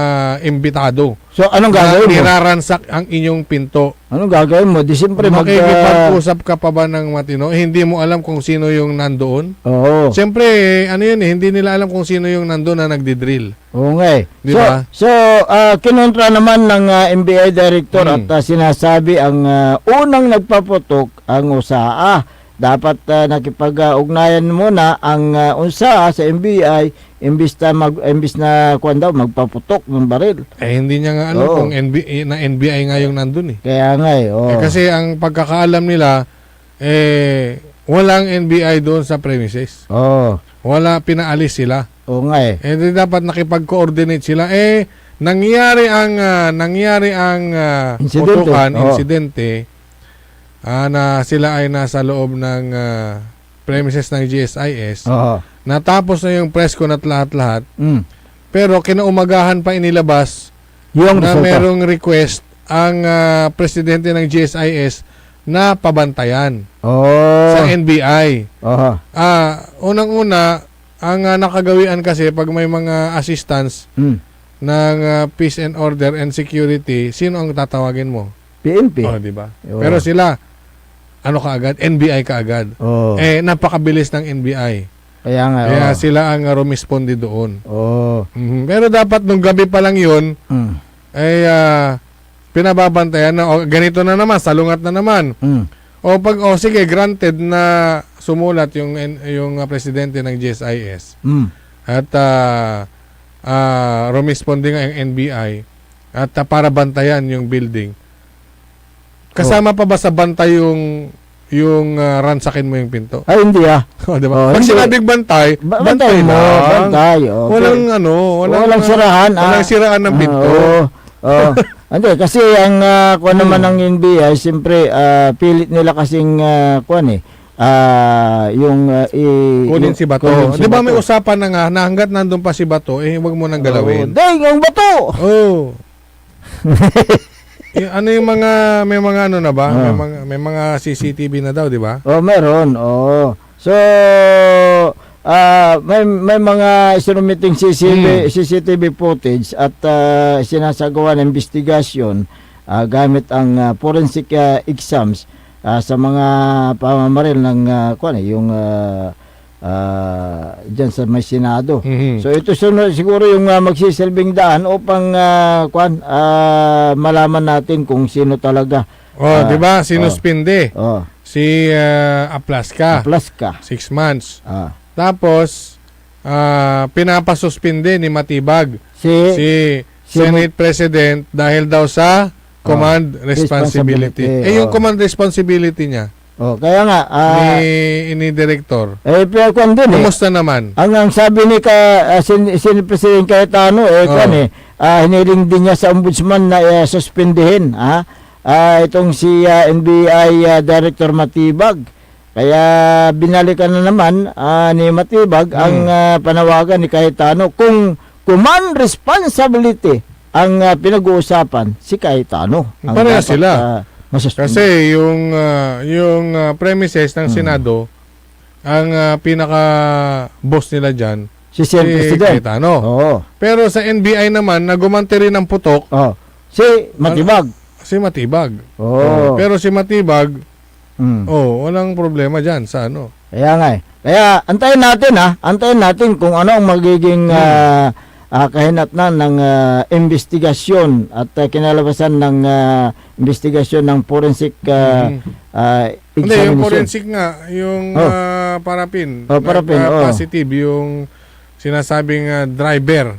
imbitado. So, anong gagawin mo? Niraransak ang inyong pinto. Anong gagawin mo? Di siyempre Makikipag-usap ka pa ba ng matino? Hindi mo alam kung sino yung nandoon? Siyempre, hindi nila alam kung sino yung nandoon na nagdidrill. Oo nga Di ba? So, kinontra naman ng NBI director at sinasabi ang unang nagpaputok ang USAA. Dapat nakipag-ugnayan muna ang USAA sa NBI imbis na magpaputok ng baril. Hindi niya nga kung NBI nga yung nandun Kaya nga kasi ang pagkakaalam nila, walang NBI doon sa premises. Wala, pinaalis sila. Oo nga dapat nakipag-coordinate sila. Nangyari ang insidente, na sila ay nasa loob ng premises ng GSIS. Natapos na yung press con at lahat-lahat. Pero kinaumagahan pa inilabas yung na resulta. merong request ang presidente ng GSIS na pabantayan sa NBI. Unang-una, ang nakagawian kasi pag may mga assistance ng peace and order and security, sino ang tatawagin mo? PNP. Diba? Pero sila, kaagad? NBI kaagad. Napakabilis ng NBI. Kaya sila ang rumisponde doon. Pero dapat nung gabi pa lang yun, pinababantayan na, ganito na naman, salungat na naman. Sige, granted na sumulat yung presidente ng GSIS. At rumisponde nga yung NBI at para bantayan yung building. Kasama pa ba sa bantay yung ransakin mo yung pinto? Ay, hindi diba? Pag sinabing bantay, bantay mo. lang. Bantay. Walang sirahan. Walang siraan ng pinto. Hindi, kasi ang naman ng NBI, siyempre, pilit nila kasing kunin si Bato. Di ba may usapan na hanggat nandun pa si Bato, huwag mo nang galawin. Dahil yung Bato! May mga na ba? May mga CCTV na daw, di ba? Meron. So, may mga submitting CCTV footage at sinasagawa ng investigasyon gamit ang forensic exams sa mga pamamaril ng yung diyan sa may Senado. So ito siguro yung magsisilbing daan upang malaman natin kung sino talaga. Di ba? Sinuspinde. Si Aplaska. 6 months. Tapos pinapasuspinde ni Matibag si Senate President dahil daw sa command responsibility. Yung command responsibility niya kaya nga ni Director. Pero kumusta naman? Ang sabi ni Senate President Cayetano hiniling din niya sa ombudsman na suspindihin itong si NBI Director Matibag. Kaya binalikan na naman ni Matibag ang panawagan ni Cayetano kung command responsibility ang pinag-uusapan si Cayetano. Pareha sila. Kasi yung premises ng Senado, ang pinaka-boss nila dyan, si President Cayetano. Pero sa NBI naman, nagumante rin ng putok. Si Matibag. Pero si Matibag, walang problema dyan sa ano. Kaya nga Kaya antayin natin kung ano ang magiging kahinatnan ng investigasyon at kinalabasan ng investigasyon ng forensic examination. Hindi, yung forensic nga, yung parapin. Positive, yung sinasabing driver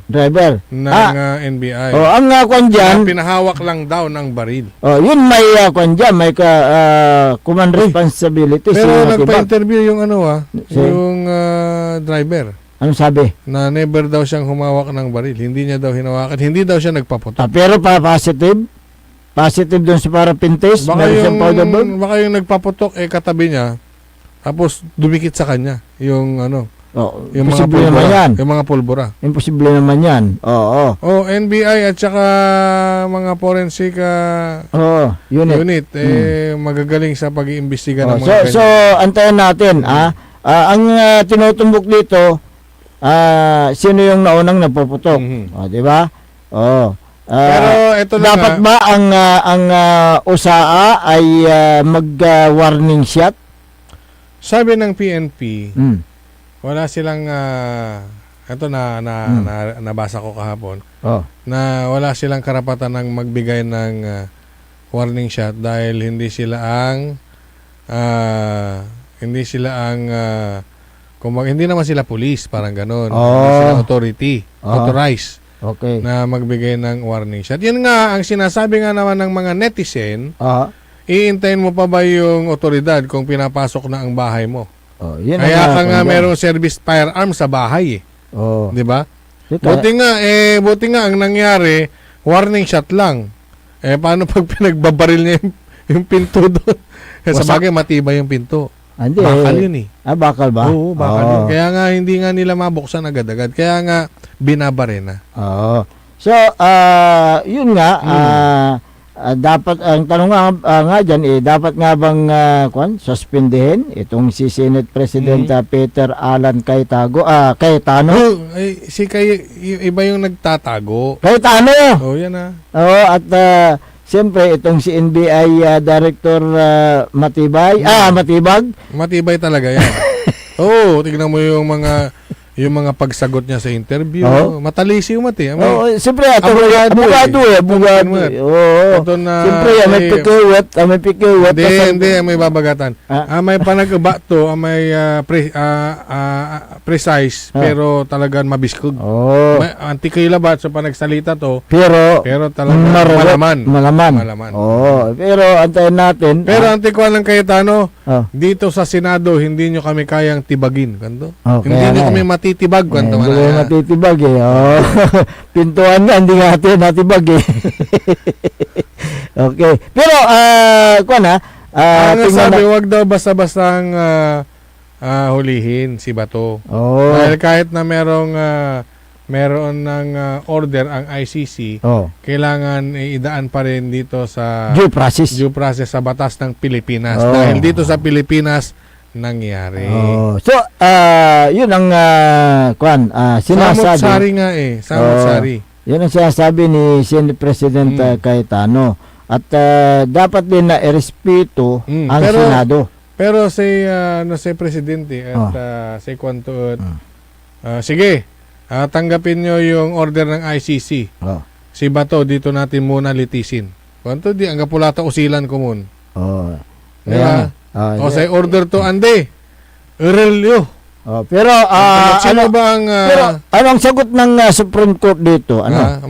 ng NBI. Ang kwan dyan, pinahawak lang daw ng baril. Yun may kwan dyan, may command responsibility. Pero nagpa-interview yung yung driver. Ano sabi? Na never daw siyang humawak ng baril. Hindi niya daw hinawakan. Hindi daw siya nagpaputok. Pero positive? Positive doon sa parapin test? Baka yung nagpaputok katabi niya. Tapos dumikit sa kanya. Yung yung mga pulbura. Yung mga pulbura. Imposible naman yan. NBI at saka mga forensic unit. Magagaling sa pag-iimbestiga ng mga So antayin natin. Ang tinutumbok dito, sino yung naunang napuputok? Di ba? Pero ito lang dapat ba ang USAA ay mag-warning shot? Sabi ng PNP, wala silang ito nabasa ko kahapon na wala silang karapatan ng magbigay ng warning shot dahil hindi sila ang hindi naman sila police, parang gano'n. Hindi sila authorized na magbigay ng warning shot. Yun nga, ang sinasabi nga naman ng mga netizen, iintayin mo pa ba yung otoridad kung pinapasok na ang bahay mo? Kaya ka nga merong service firearm sa bahay. Di ba? Buti nga ang nangyari, warning shot lang. Paano pag pinagbabaril niya yung pinto doon? Sa bagay, matibay yung pinto. Bakal yun bakal ba? Oo, bakal yun. Kaya nga hindi nga nila mabuksan agad-agad. Kaya nga binabare na. So, yun nga, dapat, ang tanong nga dyan, dapat nga bang suspindihin itong si Senate President Peter Alan Cayetano? Iba yung nagtatago. Cayetano! Yan at siyempre, itong si NBI Director Matibag. Matibay talaga yan. Tignan mo yung mga pagsagot niya sa interview. Matalisi yung mati. Siyempre, abogado. Siyempre, may pikiwat. Hindi, may babagatan. May panag-aba to, may precise, pero talagang mabiskog. May antikailabat sa panagsalita to, pero talagang malaman. Pero antayin natin. Pero antikuan ng Cayetano, dito sa Senado, hindi nyo kami kayang tibagin. Hindi nyo kami matitibag. Hindi matitibag pintuan nga, hindi natin natibag Okay. Pero, ang sabi, wag daw basta-bastang hulihin si Bato. Dahil kahit na meron ng order ang ICC, kailangan idaan pa rin dito sa due process sa batas ng Pilipinas. Dahil dito sa Pilipinas nangyari. So, yun ang sinasabi. Samot-sari nga Samot-sari. Yun ang sinasabi ni Senate President Cayetano. at dapat din na irespeto ang pero- Senado. Pero si presidente at si Kwanto sige, tanggapin nyo yung order ng ICC. Oh. Si Bato dito natin muna litisin. Kwanto di ang kapulata usilan ko mun. Oh. Diba? O Ayan. say order to ande. Aurelio. Pero Sino ano ba ang pero anong sagot ng Supreme Court dito? Ano?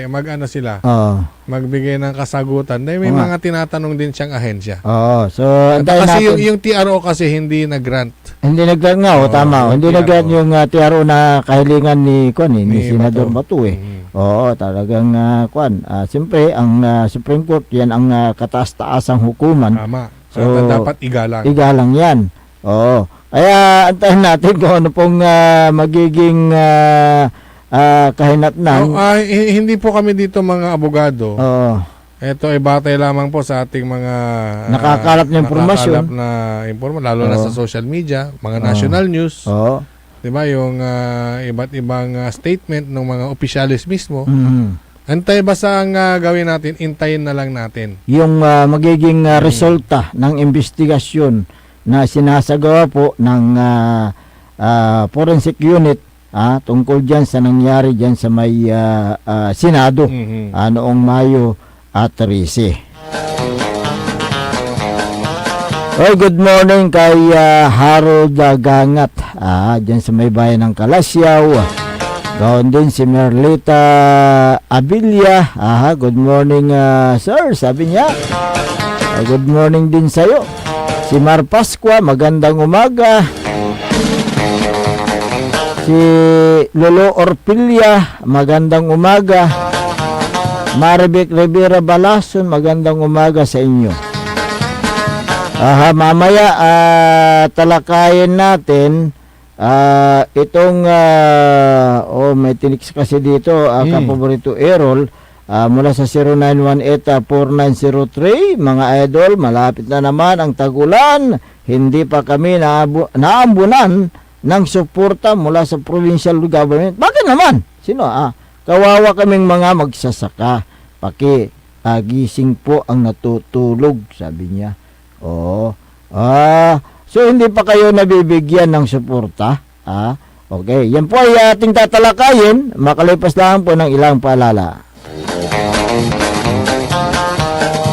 mag-ano sila? Oh. Magbigay ng kasagutan. Dahil may Oo nga. mga tinatanong din siyang ahensya. Oh, so At antayin kasi natin. yung TRO kasi hindi nag-grant. Hindi nag-grant nga, tama. Hindi TRO. nag-grant yung TRO na kahilingan ni Ni Senador Bato. Bato Oo, talagang siyempre ang Supreme Court yan ang kataas-taasang hukuman. Tama. So, So, dapat igalang. Igalang yan. Oo. Kaya antayin natin kung ano pong magiging kahinatnan. Hindi po kami dito mga abogado. Oo. Ito ay batay lamang po sa ating mga Nakakalap na impormasyon. nakakalap na impormasyon, lalo na Oo. sa social media, mga national news. Oo. 'Di ba yung iba't ibang statement ng mga opisyalis mismo. Mhm. Antay basta ang gawin natin, intayin na lang natin. Yung magiging resulta ng investigasyon na sinasagawa po ng forensic unit tungkol dyan sa nangyari dyan sa may Senado noong Mayo 13. Good morning kay Harold Gangat dyan sa may bayan ng Kalasyaw. Gawin din si Merlita Abilia. Good morning sir, sabi niya. Good morning din sa'yo. Si Mar Pasqua, magandang umaga. Si Lolo Orpilia, magandang umaga. Maribek Rivera Balason, magandang umaga sa inyo. Mamaya talakayin natin itong may tiniks kasi dito kapaborito Errol mula sa 0918-4903. Mga idol, malapit na naman ang tagulan. Hindi pa kami naambunan ng suporta mula sa provincial government. Bakit naman? Sino? Kawawa kaming mga magsasaka. Gising po ang natutulog, sabi niya. So hindi pa kayo nabibigyan ng suporta? Okay, yan po ay ating tatalakayin makalipas lang po ng ilang paalala.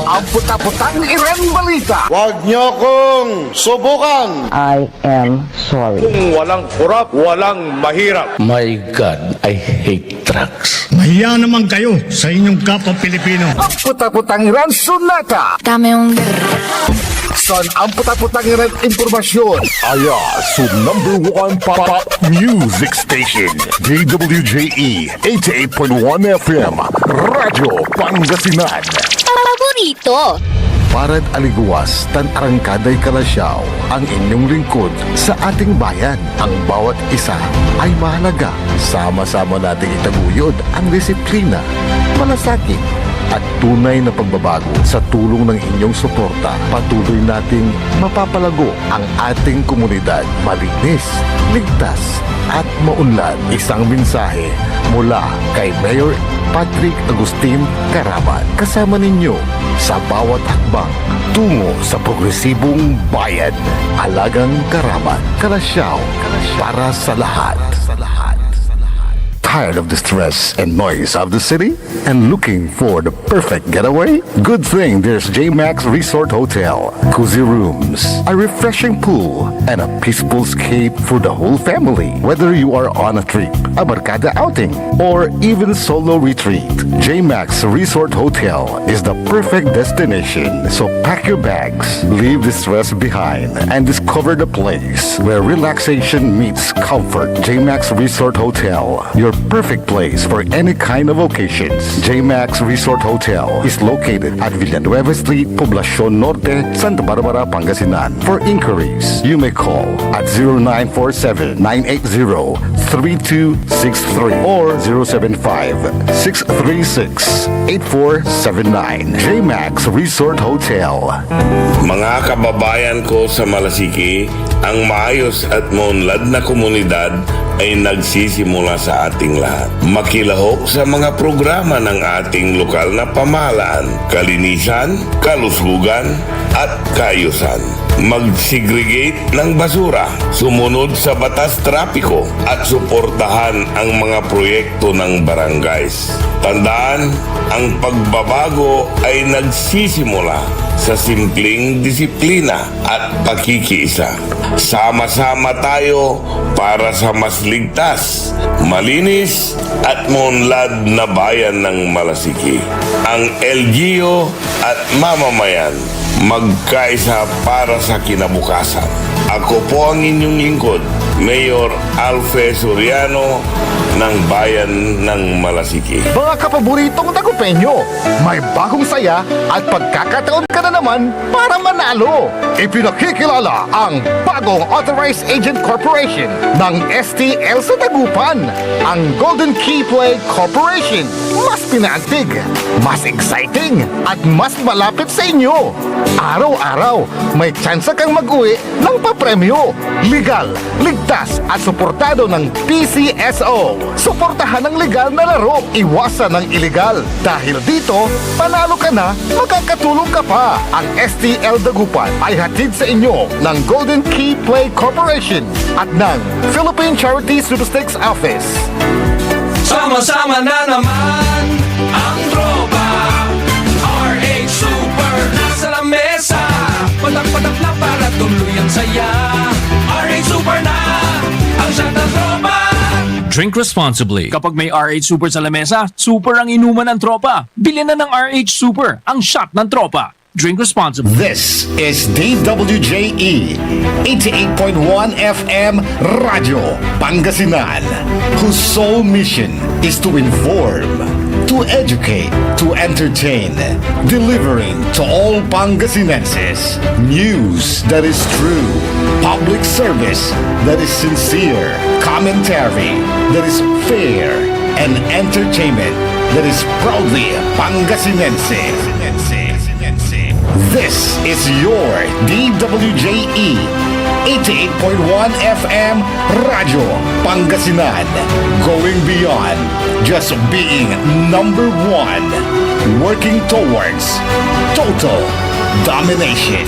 Ang puta-putang Iren Balita. Huwag niyo kong subukan. I am sorry. Kung walang kurap, walang mahirap. My God, I hate drugs. Mahiya naman kayo sa inyong kapwa Pilipino. Ang puta-putang Iren Sunata. Dame yung Son, ang puta-putang Iren Impormasyon. Aya sa #1 pop music station, DWJE 88.1 FM, Radyo Pangasinan. paborito. Parad aliguas, tan arangkaday Kalasyaw, ang inyong lingkod sa ating bayan. Ang bawat isa ay mahalaga. Sama-sama nating itaguyod ang disiplina, malasakit, at tunay na pagbabago. Sa tulong ng inyong suporta, patuloy nating mapapalago ang ating komunidad. Malinis, ligtas, at maunlad. Isang mensahe mula kay Mayor Patrick Agustin Caraman. Kasama ninyo sa bawat hakbang tungo sa progresibong bayan. Alagang Caraman, Kalasyaw, para sa lahat. Tired of the stress and noise of the city and looking for the perfect getaway? Good thing there's JMax Resort Hotel. Cozy rooms, a refreshing pool, and a peaceful escape for the whole family. Whether you are on a trip, a barkada outing, or even solo retreat, JMax Resort Hotel is the perfect destination. So pack your bags, leave the stress behind, and discover the place where relaxation meets comfort. JMax Resort Hotel, your perfect place for any kind of occasions. JMax Resort Hotel is located at Villanueva Street, Poblacion Norte, Santa Barbara, Pangasinan. For inquiries, you may call at 0947-980-3263 or 075-636-8479. JMax Resort Hotel. Mga kababayan ko sa Malasiki, ang maayos at maunlad na komunidad ay nagsisimula sa ating lahat. Makilahok sa mga programa ng ating lokal na pamahalaan, kalinisan, kalusugan, at kaayusan. Mag-segregate ng basura, sumunod sa batas trapiko, at suportahan ang mga proyekto ng barangays. Tandaan, ang pagbabago ay nagsisimula sa simpleng disiplina at pakikiisa. Sama-sama tayo para sa mas ligtas, malinis at maunlad na bayan ng Malasiki. Ang LGU at mamamayan magkaisa para sa kinabukasan. Ako po ang inyong lingkod, Mayor Alfe Soriano ng Bayan ng Malasiki. Mga kapaboritong tagupenyo, may bagong saya at pagkakataon ka na naman para manalo. Ipinakikilala ang bagong Authorized Agent Corporation ng STL sa Dagupan, ang Golden Key Play Corporation. Mas pinaantig, mas exciting, at mas malapit sa inyo. Araw-araw, may tsansa kang mag-uwi ng papremyo. Legal, ligtas at suportado ng PCSO. Suportahan ang legal na laro, iwasan ang illegal. Dahil dito, panalo ka na, makakatulong ka pa. Ang STL Dagupan ay hatid sa inyo ng Golden Key Play Corporation at ng Philippine Charity Statistics Office. Sama-sama na naman ang tropa. RH Super nasa lamesa. Patak-patak na para tuloy ang saya. RH Super na ang shot ng tropa. Drink responsibly. Kapag may RH Super sa lamesa, super ang inuman ng tropa. Bilhin na ng RH Super, ang shot ng tropa. Drink responsibly. This is DWJE 88.1 FM Radio Pangasinan, whose sole mission is to inform, to educate, to entertain, delivering to all Pangasinenses news that is true, public service that is sincere, commentary that is fair, and entertainment that is proudly Pangasinense. This is your DWJE 88.1 FM Radio Pangasinan, going beyond just being number one, working towards total domination.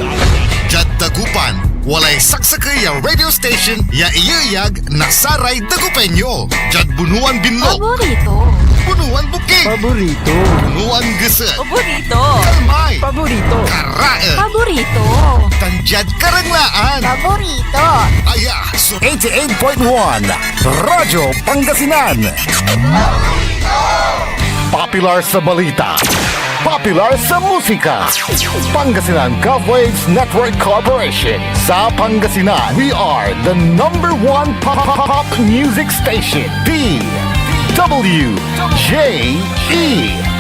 Jad Dagupan, walay saksakay ang radio station ya iyayag nasaray Dagupenyo. Jad Bunuan Binlog, Paborito. Bunuan Bukid, Paborito. Bunuan Gese, Paborito. Kalmay, Paborito. Karae, Paborito. Tanjad Karanglaan. Paborito. Aya, so 88.1 Radyo Pangasinan. Popular sa balita, popular sa musika. Pangasinan Govwaves Network Corporation. Sa Pangasinan, we are the number one pop music station. DWJE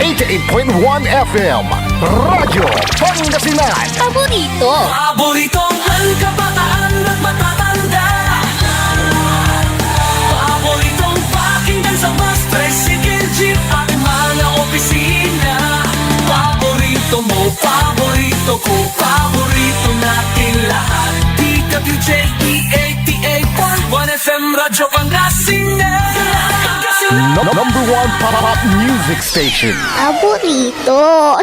88.1 FM Radyo Pangasinan. Paborito. Paboritong kabataan at matatanda. Paboritong pakinggan sa bus, tricycle, jeep at mga opisina. Paborito mo, paborito ko, paborito natin lahat. DWJE 88.1 FM Radyo Pangasinan. Number one pop music station. Paborito.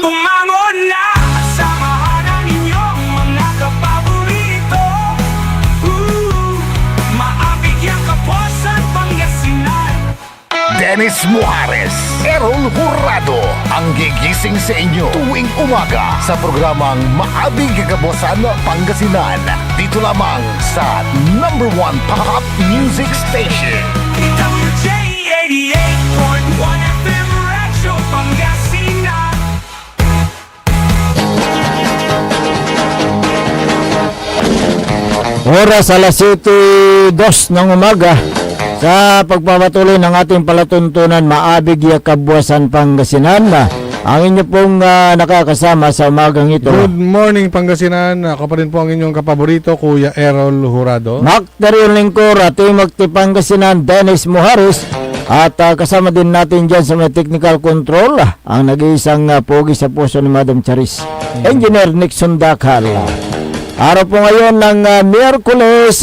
Bumangon na! Samahan ang inyong mga kapaborito. Maabig ang Kapuasan, Pangasinan. Dennis Muhares, Errol Hurado, ang gigising sa inyo tuwing umaga sa programang Maabig Kapuasan Pangasinan. Dito lamang sa number one pop music station. WJ 88.1 FM Radyo Pangasinan. Oras alas 7:02 ng umaga sa pagpapatuloy ng ating palatuntunan Maabig ya Kabuasan Pangasinan. Ang inyo pong nakakasama sa umagang ito. Good morning Pangasinan. Ako pa rin po ang inyong kapaborito, Kuya Errol Hurado. Makterion Lingkor, Team Active Pangasinan, Dennis Muhares. At kasama din natin dyan sa may technical control, ang nag-iisang pogi sa puso ni Madam Charis, Engineer Nixon Dakal. Araw po ngayon ng Miyerkules,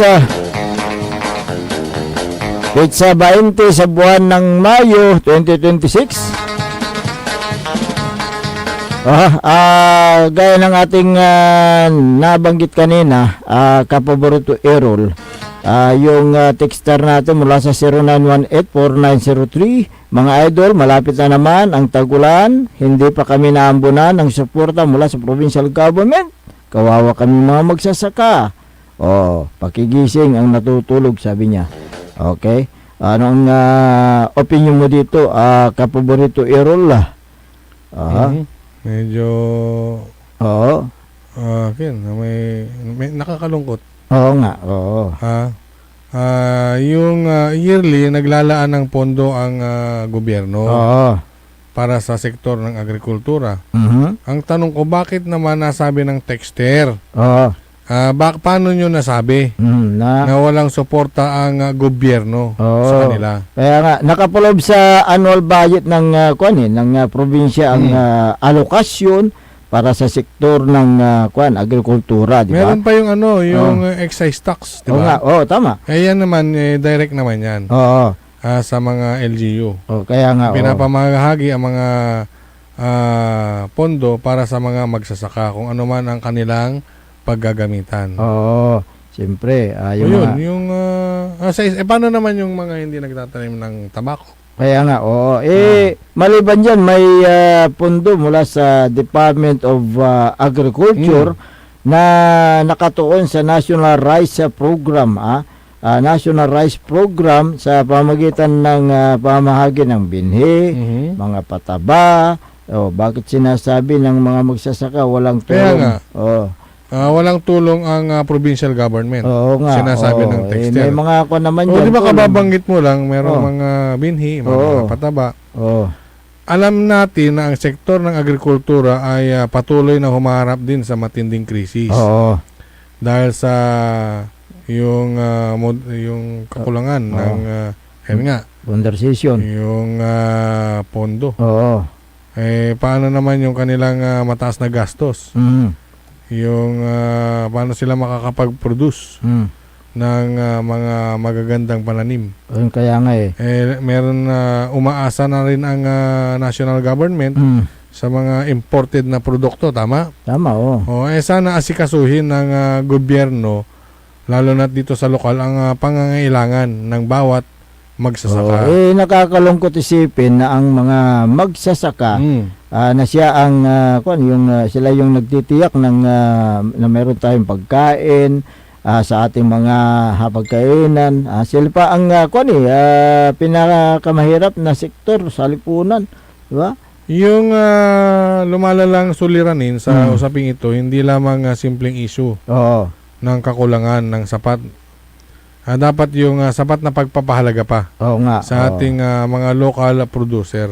Petsa 20 sa buwan ng Mayo 2026. Gaya ng ating nabanggit kanina, Kapaborito Errol, yung texter natin mula sa 0918-4903. Mga idol, malapit na naman ang tag-ulan. Hindi pa kami naambunan ng suporta mula sa provincial government. Kawawa kami mga magsasaka. Pakigising ang natutulog, sabi niya. Okay? Anong opinion mo dito, Kapaborito Errol? Medyo Oo. may nakakalungkot. Oo nga, oo. Yung yearly naglalaan ng pondo ang gobyerno Oo. para sa sektor ng agrikultura. Mhm. Ang tanong ko, bakit naman nasabi ng texter? Oo. Paano nyo nasabi na walang suporta ang gobyerno sa kanila? Kaya nga nakapulob sa annual budget ng probinsya ang alokasyon para sa sektor ng agrikultura, di ba? Meron pa yung yung excise tax, di ba? Tama. Yan naman direct naman yan. Oo. Sa mga LGU. Kaya nga pinapamahagi ang mga pondo para sa mga magsasaka kung ano man ang kanilang paggagamitan. Siyempre, paano naman yung mga hindi nagtatanim ng tabako? Kaya nga, maliban dyan, may pondo mula sa Department of Agriculture na nakatuon sa National Rice Program, National Rice Program sa pamagitan ng pamahagi ng binhi, mga pataba. Bakit sinasabi ng mga magsasaka walang tulong? Kaya nga, walang tulong ang provincial government. Oo nga. Sinasabi ng texter. May mga naman dyan. Di ba kababanggit mo lang, merong mga binhi, mga pataba. Alam natin na ang sektor ng agrikultura ay patuloy na humarap din sa matinding krisis. Dahil sa yung kakulangan ng conversation. Yung pondo. Paano naman yung kanilang mataas na gastos? Yung paano sila makakapag-produce ng mga magagandang pananim. Kaya nga meron umaasa na rin ang national government sa mga imported na produkto, tama? Tama, sana asikasuhin ng gobyerno, lalo na dito sa lokal, ang pangangailangan ng bawat magsasaka. Nakakalungkot isipin na ang mga magsasaka na siya ang sila yung nagtitiyak ng na meron tayong pagkain sa ating mga hapagkainan. Sila pa ang pinakamahirap na sektor sa lipunan, di ba? Yung lumalalang suliranin sa usaping ito, hindi lamang simpleng issue ng kakulangan ng sapat. Dapat yung sapat na pagpapahalaga pa sa ating mga local producer.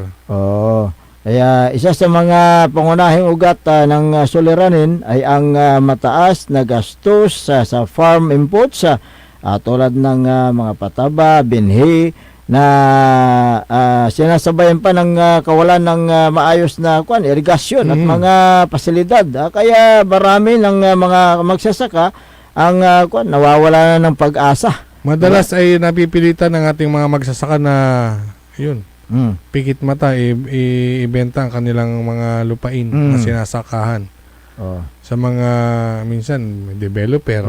Kaya isa sa mga pangunahing ugat ng suliranin ay ang mataas na gastos sa farm inputs tulad ng mga pataba, binhi na sinasabayan pa ng kawalan ng maayos na irigasyon at mga pasilidad. Kaya marami ng mga magsasaka ang nawawala na ng pag-asa. Madalas ay napipilitan ng ating mga magsasaka na pikit mata ibenta ang kanilang mga lupain na sinasakahan sa mga minsan developer,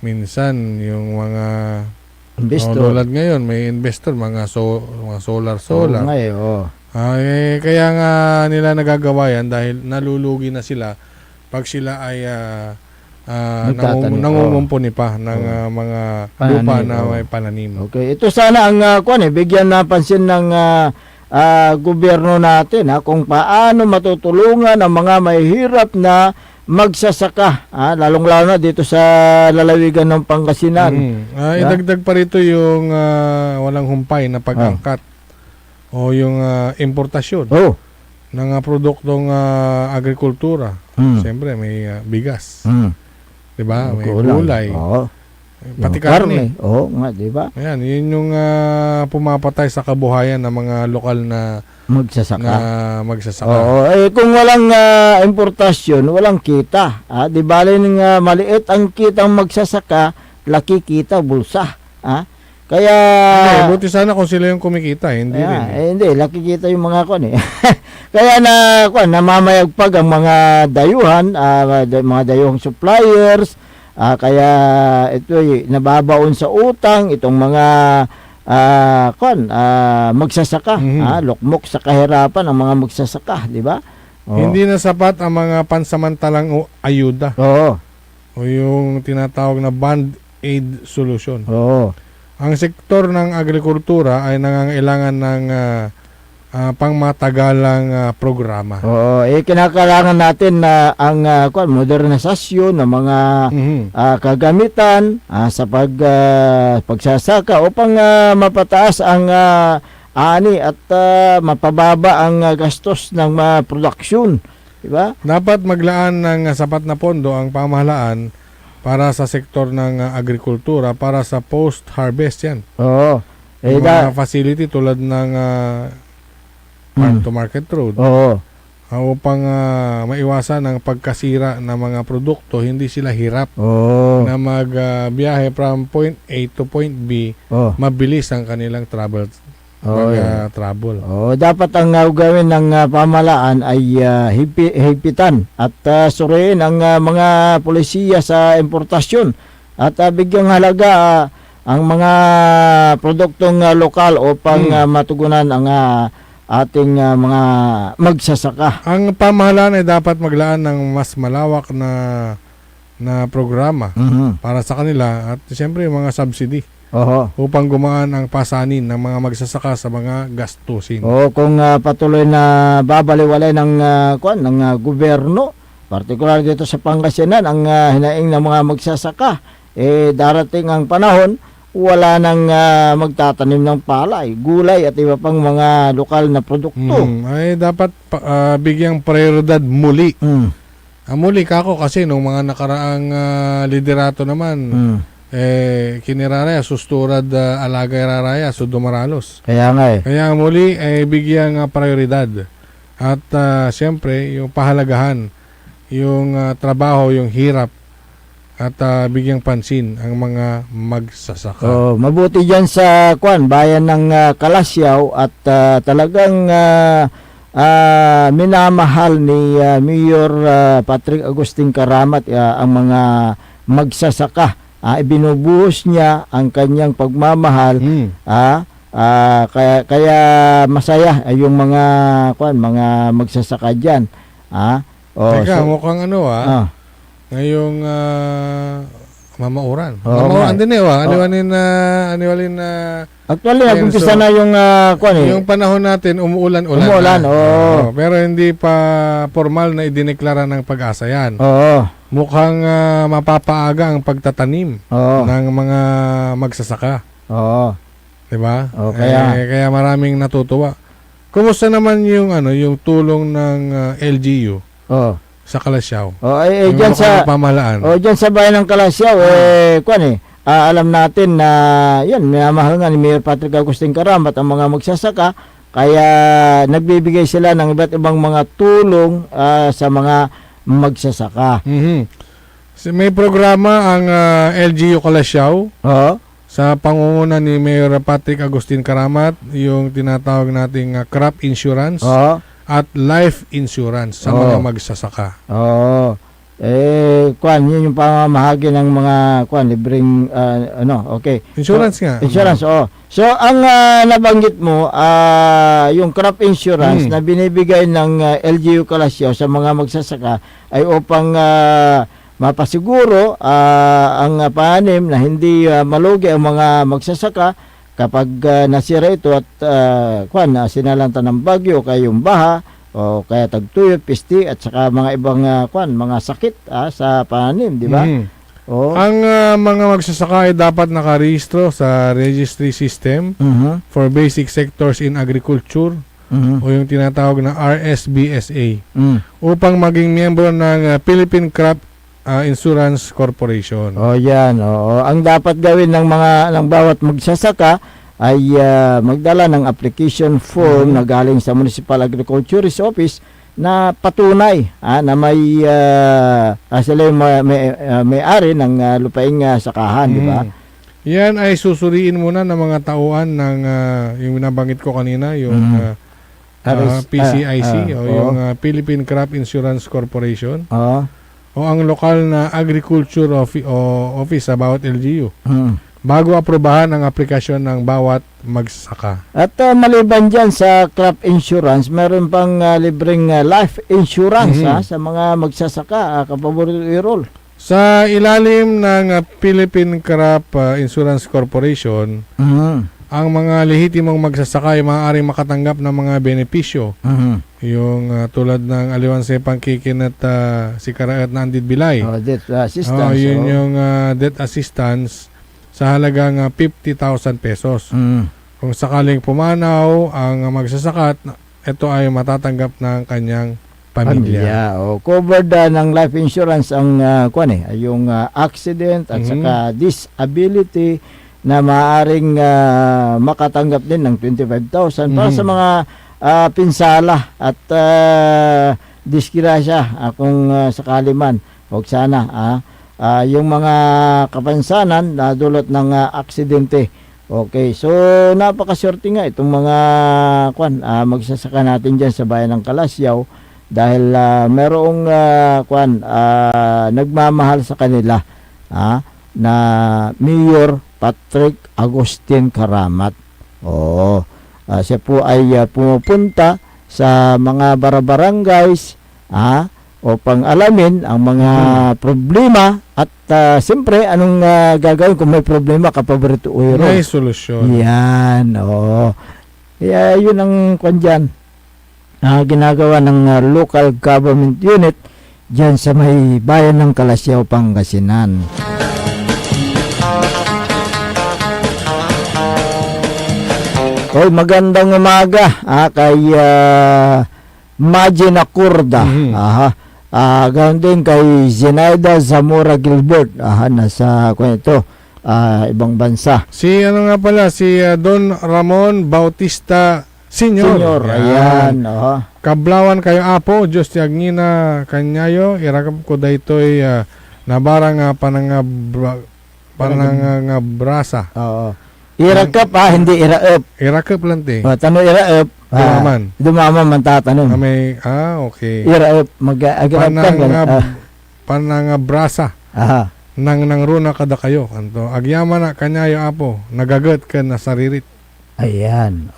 minsan yung mga investor. Tulad ngayon may investor, mga solar kaya nga nila nagagawa yan dahil nalulugi na sila pag sila ay nangungumpuni pa ng mga lupa na may pananim. Okay, ito sana ang bigyan napansin ng gobyerno natin kung paano matutulungan ang mga mahihirap na magsasaka, lalong-lalo na dito sa lalawigan ng Pangasinan. Idagdag pa rito yung walang humpay na pag-angkat o yung importasyon ng produktong agrikultura. Siyempre may bigas. Diba? May gulay. Pati karne. Diba? Ayan, yun yung pumapatay sa kabuhayan ng mga lokal na magsasaka. Kung walang importasyon, walang kita. Di bale ng maliit ang kitang magsasaka, laki kita bulsa. Kaya Buti sana kung sila yung kumikita, hindi rin. hindi, nakikita yung mga kon eh. Kaya namamayagpag ang mga dayuhan, mga dayuhang suppliers, kaya ito nababaon sa utang itong mga magsasaka, lukmok sa kahirapan ang mga magsasaka, di ba? Hindi na sapat ang mga pansamantalang ayuda Oo. o yung tinatawag na band-aid solution. Oo. Ang sektor ng agrikultura ay nangangailangan ng pangmatagalang programa. Oo, kinakailangan natin na ang modernisasyon ng mga kagamitan sa pagsasaka upang mapataas ang ani at mapababa ang gastos ng produksyon, di ba? Dapat maglaan ng sapat na pondo ang pamahalaan para sa sektor ng agrikultura para sa post-harvest yan. Oo. Mga facility tulad ng farm-to-market road. Oo. Upang maiwasan ang pagkasira ng mga produkto, hindi sila hirap na magbiyahe from point A to point B, mabilis ang kanilang travel. Dapat ang gawin ng pamahalaan ay higpitan at suriin ang mga polisiya sa importasyon at bigyang halaga ang mga produktong lokal upang matugunan ang ating mga magsasaka. Ang pamahalaan ay dapat maglaan ng mas malawak na programa para sa kanila at siyempre mga subsidy. Upang gumaan ang pasanin ng mga magsasaka sa mga gastusin. Kung patuloy na babaliwalay ng gobyerno, partikular dito sa Pangasinan, ang hinaing ng mga magsasaka, darating ang panahon, wala nang magtatanim ng palay, gulay at iba pang mga lokal na produkto. Ay dapat bigyang prioridad muli. Muli kako kasi nung mga nakaraang liderato naman, kiniraraya, susturad alagay raraya, so dumaralos. Kaya nga Kaya muli ay bigyang prioridad. At siyempre, yung pahalagahan, yung trabaho, yung hirap, at bigyang pansin ang mga magsasaka. Mabuti dyan sa bayan ng Kalasyaw at talagang minamahal ni Mayor Patrick Agustin Karamat ang mga magsasaka. Ibinubuhos niya ang kanyang pagmamahal. Kaya masaya yung mga magsasaka diyan. Teka, mukhang ngayong mamauran. Mamauran din aniwalin na actually nag-umpisa na yung yung panahon natin umuulan-ulan. Pero hindi pa formal na idineklara ng Pag-asa yan. Mukhang mapapaaga ang pagtatanim ng mga magsasaka. Diba? Kaya maraming natutuwa. Kumusta naman yung tulong ng LGU sa Kalasyaw? Diyan sa pamahalaan. Diyan sa bayan ng Kalasyaw alam natin na yan, minamahal nga ni Mayor Patrick Agustin Karamat ang mga magsasaka, kaya nagbibigay sila ng iba't ibang mga tulong sa mga magsasaka. May programa ang LGU Kalasyaw sa pangunguna ni Mayor Patrick Agustin Karamat, yung tinatawag nating crop insurance at life insurance sa mga magsasaka. Yun yung pamamahagi ng mga libreng Insurance nga. Insurance, So, ang nabanggit mo, yung crop insurance na binibigay ng LGU Kalasyaw sa mga magsasaka ay upang mapasiguro ang panim na hindi malugi ang mga magsasaka kapag nasira ito at sinalanta ng bagyo, kayong baha, o kaya tagtuyot, pisti at saka mga ibang mga sakit sa panim, di ba? Ang mga magsasaka ay dapat nakarehistro sa registry system for basic sectors in agriculture o yung tinatawag na RSBSA upang maging miyembro ng Philippine Crop Insurance Corporation. Yan. Ang dapat gawin ng bawat magsasaka ay magdala ng application form na galing sa Municipal Agriculturist Office na patunay na sila yung may-ari ng lupaing sakahan, di ba? Yan ay susuriin muna ng mga tauhan ng yung nabanggit ko kanina, yung PCIC o yung Philippine Crop Insurance Corporation o ang lokal na Agriculture Office sa bawat LGU bago aprobahan ang aplikasyon ng bawat magsasaka. At maliban dyan sa crop insurance, meron pang libreng life insurance sa mga magsasaka, kapaborito i-roll. Sa ilalim ng Philippine Crop Insurance Corporation, ang mga lehitimong magsasaka ay maaaring makatanggap ng mga benepisyo. Yung tulad ng aliwanse pangkikin at sikara at nandid bilay. Death assistance. Yun yung death assistance sa halagang 50,000 pesos. Kung sakaling pumanaw ang magsasaka, ito ay matatanggap ng kanyang pamilya. Covered ng life insurance ang yung accident at saka disability na maaaring makatanggap din ng 25,000 para sa mga pinsala at disgrasya kung sakali man. Huwag sana yung mga kapansanan na dulot ng aksidente. Okay, so napakaswerte nga itong mga magsasaka natin dyan sa bayan ng Kalasyaw dahil merong nagmamahal sa kanila na Mayor Patrick Agustin Karamat. Siya po ay pumupunta sa mga barabarangays upang alamin ang mga problema at siyempre anong gagawin kung may problema, kapaborito uiro. May solusyon. Yan, Kaya yun ang dyan, ginagawa ng local government unit dyan sa may bayan ng Kalasyaw, Pangasinan. Magandang umaga kay Majina Kurda. Ganoon din kay Zenaida Zamora Gilbert. Nasa ibang bansa. Si nga pala, si Don Ramon Bautista Senior. Ayan. Kablawan kayo apo, Diyos ti agnina kanyayo, irakap ko daytoy nabarang panangabrasa. Irakap hindi iraep. Irakap lang ti. Tano iraep. Dumaman man tatanong. Okay. Iraep mag-agirap ka. Panangabrasa. Nang runa kada kayo. Kanto, agyaman na kanyayo apo, nagagat ka na saririt. Ayan.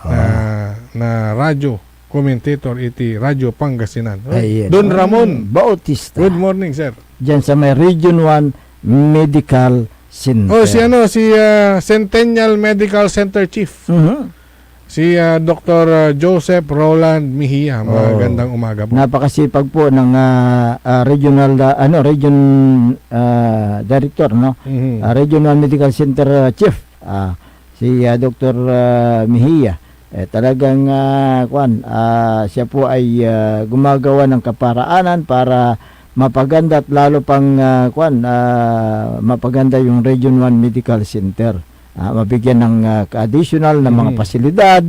Na radyo commentator iti Radyo Pangasinan. Ayan. Don Ramon Bautista. Good morning, sir. Diyan sa may Region 1 Medical Center. Si Centennial Medical Center Chief. Si Dr. Joseph Roland Mejia. Magandang umaga po. Napakasipag po ng regional region director, Region 1 Medical Center Chief. Si Dr. Mejia. Talagang siya po ay gumagawa ng kaparaanan para mapaganda at lalo pang mapaganda yung Region 1 Medical Center. Mabigyan ng additional na mga pasilidad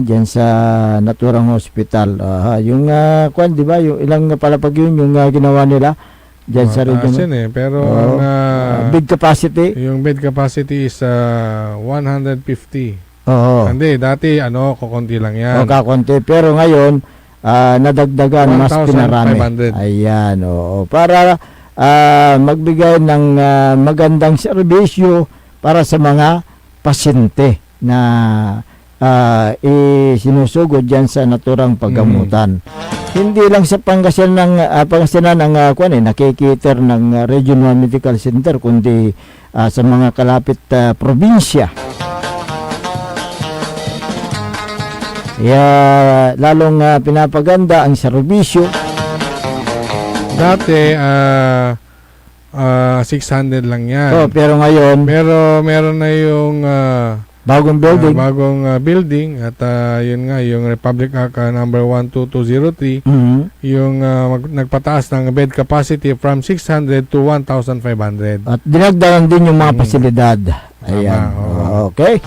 diyan sa naturang hospital. Yung di ba, yung ilang palapag yung ginawa nila diyan sa region. Pero bed capacity. Yung bed capacity is 150. Hindi, dati kukunti lang yan. Kakunti. Pero ngayon, nadagdagan, mas pinarami. Ayan, para magbigay ng magandang serbisyo para sa mga pasyente na sinusugod dyan sa naturang paggamutan. Hindi lang sa Pangasinan ang nakikiter ng Region 1 Medical Center, kundi sa mga kalapit probinsya. Lalong pinapaganda ang serbisyo. Dati 600 lang yan. Pero ngayon meron na yung bagong building. Building at yun nga yung Republic Act number 12203 yung nagpataas ng bed capacity from 600 to 1,500. At dinagdagan din yung mga pasilidad. Ayan. Okay.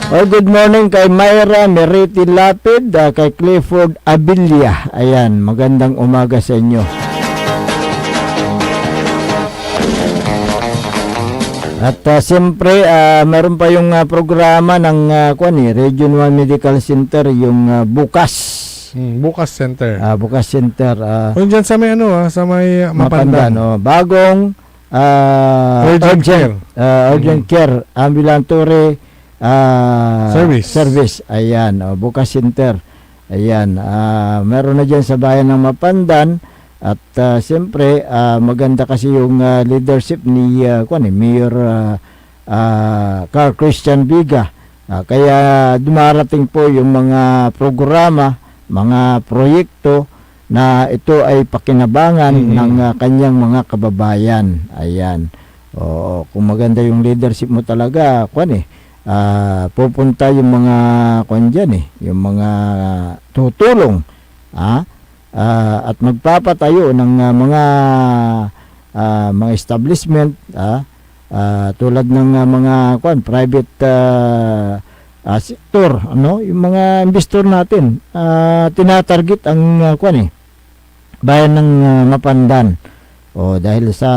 Good morning kay Myra Meriti Lapid, kay Clifford Abilia. Ayan, magandang umaga sa inyo. At siyempre, meron pa yung programa ng Region 1 Medical Center, yung bukas. Bukas Center. Bukas Center. O dyan sa may sa may Mapandan. Bagong urgent care, ambulatory service. Ayan, Bukas Center. Ayan, meron na dyan sa bayan ng Mapandan. At siyempre, maganda kasi yung leadership ni Mayor Carl Christian Biga. Kaya dumarating po yung mga programa, mga proyekto na ito ay pakinabangan ng kanyang mga kababayan. Ayan. Kung maganda yung leadership mo talaga, pupunta yung mga yung mga tutulong. At magpapatayo ng mga establishment tulad ng mga private sektor, yung mga investor natin tinatarget ang bayan ng Mapandan. Dahil sa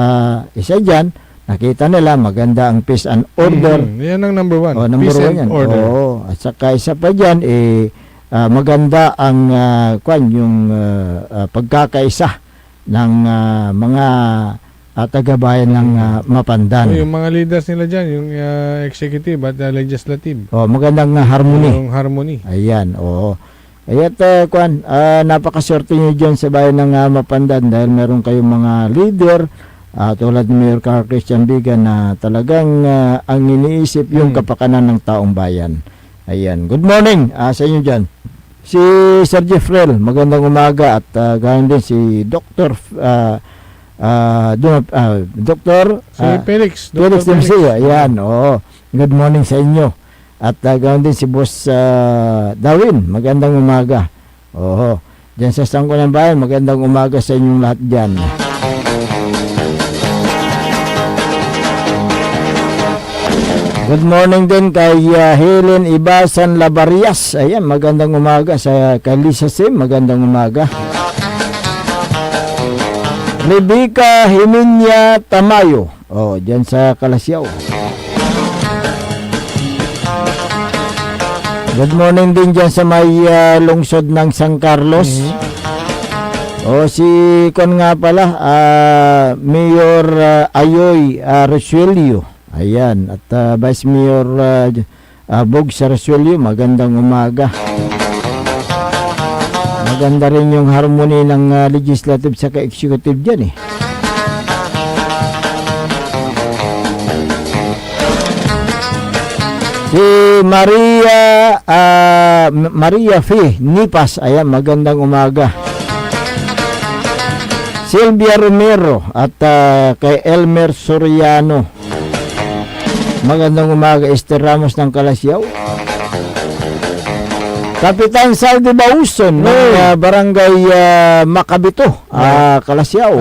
isa diyan, nakita nila maganda ang peace and order. Yan ang number one. Number peace one and yan. order. At saka isa pa diyan maganda ang yung pagkakaisa ng mga taga-bayan ng Mapandan. Yung mga leaders nila dyan, yung executive at legislative. Magandang harmony. Yung harmony. Ayan, Kaya't napakaswerte nyo dyan sa bayan ng Mapandan dahil meron kayong mga leader tulad ni Mayor Carl Christian Biga na talagang ang iniisip yung kapakanan ng taong bayan. Ayan. Good morning sa inyo dyan. Si Sir Jeffrel, magandang umaga at ganoon din si Dr. Dr. Felix. Felix Dempsey. Ayan, good morning sa inyo. At ganoon din si Boss Darwin, magandang umaga. Diyan sa Sangkulang Bayan, magandang umaga sa inyong lahat dyan. Good morning din kay Helen Ibasan Labarias. Ayan, magandang umaga sa kay Lisa Sim, magandang umaga. Rebecca Himinya Tamayo. Diyan sa Kalasyaw. Good morning din dyan sa may lungsod ng San Carlos. Si nga pala, Mayor Ayoy Resuelio. Ayan, at Vice Mayor Bog Sarasuelio, magandang umaga. Maganda rin yung harmony ng legislative sa executive dyan Si Maria Fee Nipas, ayan, magandang umaga. Silvia Romero at kay Elmer Soriano, magandang umaga. Esther Ramos ng Kalasyaw. Kapitan Saldi Bauson ng Barangay Macabito, Kalasyaw.